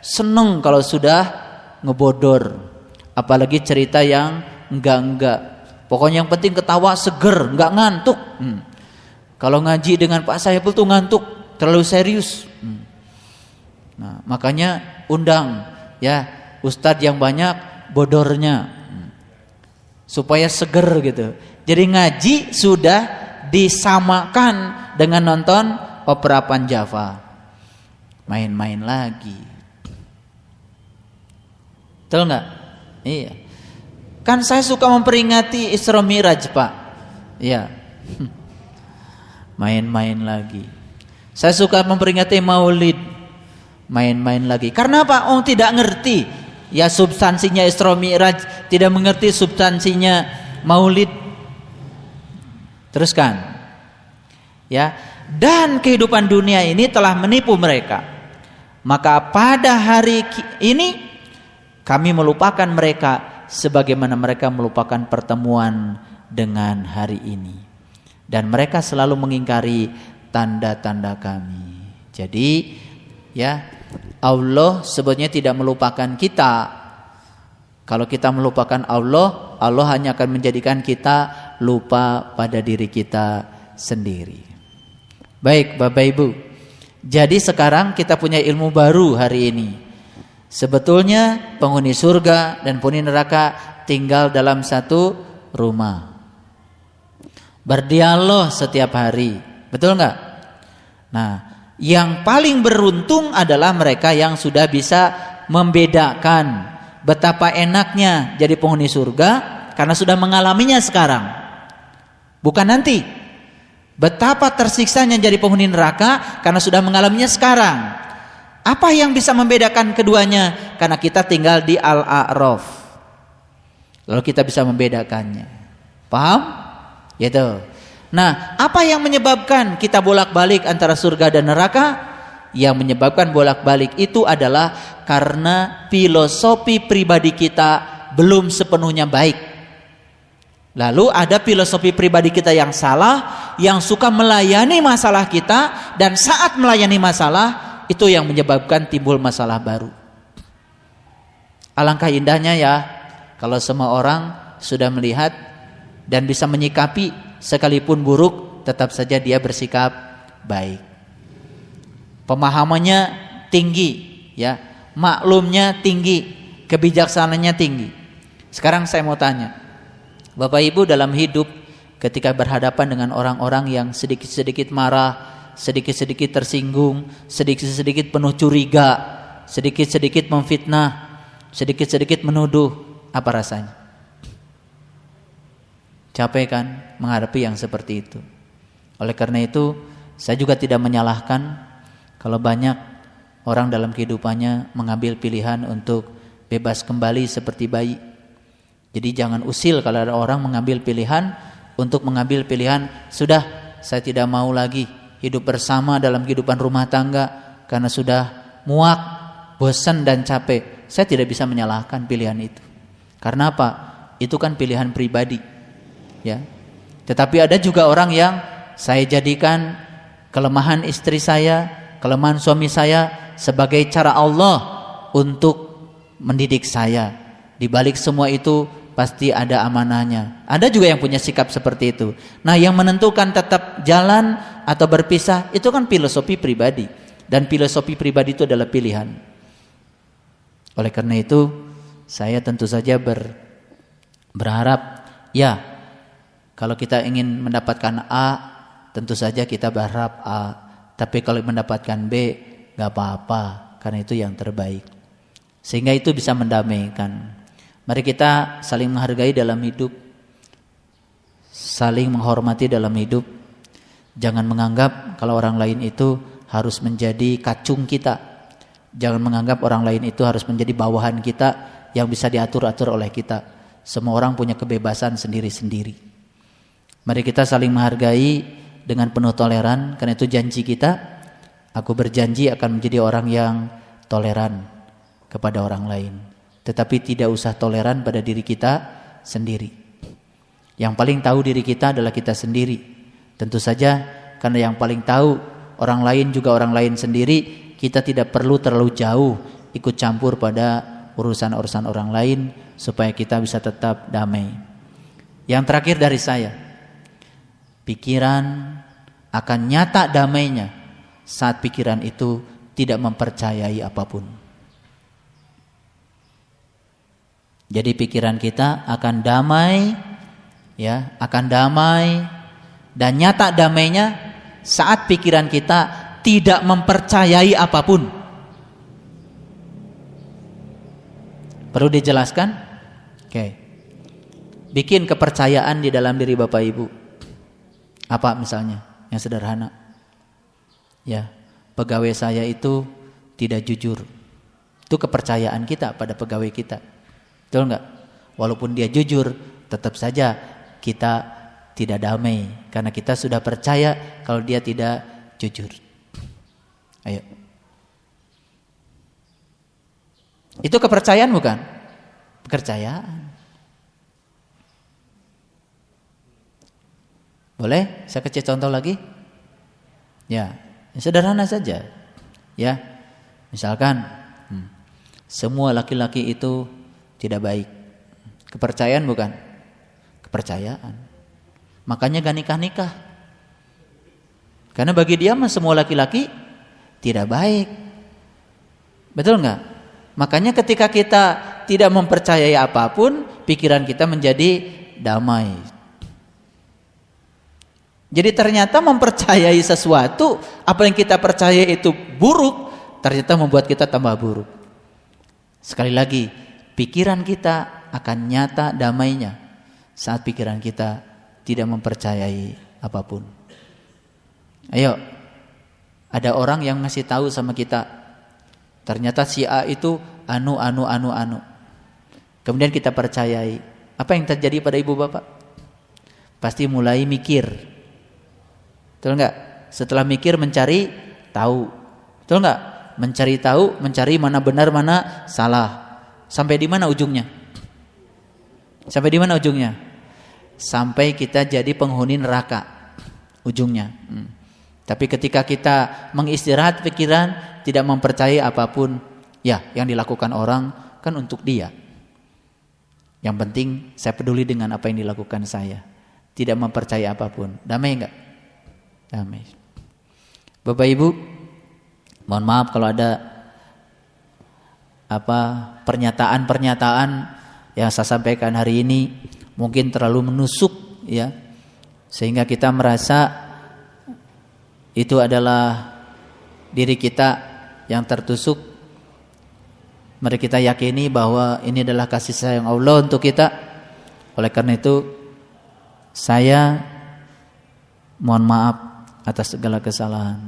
Seneng kalau sudah ngebodor, apalagi cerita yang enggak. Pokoknya yang penting ketawa seger, nggak ngantuk. Kalau ngaji dengan Pak Saiful tuh ngantuk, terlalu serius. Nah, makanya undang ya ustadz yang banyak bodornya, supaya seger gitu. Jadi ngaji sudah disamakan dengan nonton opera Panjava, main-main lagi. Betul nggak? Iya. Kan saya suka memperingati Isra Miraj, Pak. Iya. Main-main lagi. Saya suka memperingati Maulid, main-main lagi. Karena apa? Tidak ngerti ya substansinya Isra Miraj, tidak mengerti substansinya Maulid. Teruskan. Ya. Dan kehidupan dunia ini telah menipu mereka. Maka pada hari ini kami melupakan mereka sebagaimana mereka melupakan pertemuan dengan hari ini. Dan mereka selalu mengingkari tanda-tanda kami. Jadi ya, Allah sebetulnya tidak melupakan kita. Kalau kita melupakan Allah, Allah hanya akan menjadikan kita lupa pada diri kita sendiri. Baik Bapak Ibu, jadi sekarang kita punya ilmu baru hari ini. Sebetulnya penghuni surga dan penghuni neraka tinggal dalam satu rumah, berdialog setiap hari, betul nggak? Nah, yang paling beruntung adalah mereka yang sudah bisa membedakan betapa enaknya jadi penghuni surga karena sudah mengalaminya sekarang, bukan nanti. Betapa tersiksanya jadi penghuni neraka karena sudah mengalaminya sekarang. Apa yang bisa membedakan keduanya? Karena kita tinggal di Al-A'raf, lalu kita bisa membedakannya. Paham? Gitu. Nah, apa yang menyebabkan kita bolak-balik antara surga dan neraka? Yang menyebabkan bolak-balik itu adalah karena filosofi pribadi kita belum sepenuhnya baik. Lalu ada filosofi pribadi kita yang salah, yang suka melayani masalah kita, dan saat melayani masalah itu yang menyebabkan timbul masalah baru. Alangkah indahnya ya kalau semua orang sudah melihat dan bisa menyikapi sekalipun buruk, tetap saja dia bersikap baik. Pemahamannya tinggi, ya, maklumnya tinggi, kebijaksanaannya tinggi. Sekarang saya mau tanya, Bapak Ibu dalam hidup ketika berhadapan dengan orang-orang yang sedikit-sedikit marah, sedikit-sedikit tersinggung, sedikit-sedikit penuh curiga, sedikit-sedikit memfitnah, sedikit-sedikit menuduh, apa rasanya? Capek kan menghadapi yang seperti itu. Oleh karena itu, saya juga tidak menyalahkan kalau banyak orang dalam kehidupannya mengambil pilihan untuk bebas kembali seperti bayi. Jadi jangan usil kalau ada orang mengambil pilihan untuk mengambil pilihan, sudah saya tidak mau lagi hidup bersama dalam kehidupan rumah tangga, karena sudah muak, bosan dan capek, saya tidak bisa menyalahkan pilihan itu. Karena apa? Itu kan pilihan pribadi, ya. Tetapi ada juga orang yang saya jadikan kelemahan istri saya, kelemahan suami saya sebagai cara Allah untuk mendidik saya. Di balik semua itu pasti ada amanahnya. Ada juga yang punya sikap seperti itu. Nah, yang menentukan tetap jalan atau berpisah itu kan filosofi pribadi, dan filosofi pribadi itu adalah pilihan. Oleh karena itu, saya tentu saja berharap, ya, kalau kita ingin mendapatkan A, tentu saja kita berharap A. Tapi kalau mendapatkan B, gak apa-apa, karena itu yang terbaik. Sehingga itu bisa mendamaikan. Mari kita saling menghargai dalam hidup, saling menghormati dalam hidup. Jangan menganggap kalau orang lain itu harus menjadi kacung kita. Jangan menganggap orang lain itu harus menjadi bawahan kita yang bisa diatur-atur oleh kita. Semua orang punya kebebasan sendiri-sendiri. Mari kita saling menghargai dengan penuh toleran. Karena itu janji kita, aku berjanji akan menjadi orang yang toleran kepada orang lain. Tetapi tidak usah toleran pada diri kita sendiri. Yang paling tahu diri kita adalah kita sendiri. Tentu saja karena yang paling tahu orang lain juga orang lain sendiri, kita tidak perlu terlalu jauh ikut campur pada urusan-urusan orang lain supaya kita bisa tetap damai. Yang terakhir dari saya, pikiran akan nyata damainya saat pikiran itu tidak mempercayai apapun. Jadi pikiran kita akan damai, ya, akan damai dan nyata damainya saat pikiran kita tidak mempercayai apapun. Perlu dijelaskan? Oke. Bikin kepercayaan di dalam diri Bapak Ibu. Apa misalnya? Yang sederhana. Ya, pegawai saya itu tidak jujur. Itu kepercayaan kita pada pegawai kita. Betul enggak? Walaupun dia jujur, tetap saja kita tidak damai karena kita sudah percaya kalau dia tidak jujur. Ayo. Itu kepercayaan bukan? Kepercayaan. Boleh? Saya kasih contoh lagi. Ya, sederhana saja. Ya, misalkan semua laki-laki itu tidak baik. Kepercayaan bukan? Kepercayaan. Makanya gak nikah-nikah. Karena bagi dia semua laki-laki tidak baik. Betul enggak? Makanya ketika kita tidak mempercayai apapun, pikiran kita menjadi damai. Jadi ternyata mempercayai sesuatu, apa yang kita percaya itu buruk, ternyata membuat kita tambah buruk. Sekali lagi, pikiran kita akan nyata damainya saat pikiran kita tidak mempercayai apapun. Ayo, ada orang yang ngasih tahu sama kita, ternyata si A itu anu. Kemudian kita percayai. Apa yang terjadi pada ibu bapak? Pasti mulai mikir. Betul enggak? Setelah mikir mencari tahu. Betul enggak? Mencari tahu, mencari mana benar mana salah. Sampai di mana ujungnya? Sampai di mana ujungnya? Sampai kita jadi penghuni neraka ujungnya. Tapi ketika kita mengistirahat pikiran, tidak mempercayai apapun, ya yang dilakukan orang kan untuk dia. Yang penting saya peduli dengan apa yang dilakukan saya. Tidak mempercayai apapun. Damai enggak? Damai. Bapak Ibu, mohon maaf kalau ada pernyataan-pernyataan yang saya sampaikan hari ini mungkin terlalu menusuk, ya, sehingga kita merasa itu adalah diri kita yang tertusuk. Mari kita yakini bahwa ini adalah kasih sayang Allah untuk kita. Oleh karena itu saya mohon maaf atas segala kesalahan.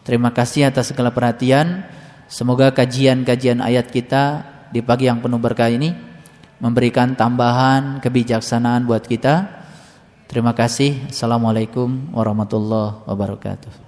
Terima kasih atas segala perhatian. Semoga kajian-kajian ayat kita di pagi yang penuh berkah ini memberikan tambahan kebijaksanaan buat kita. Terima kasih. Assalamualaikum warahmatullahi wabarakatuh.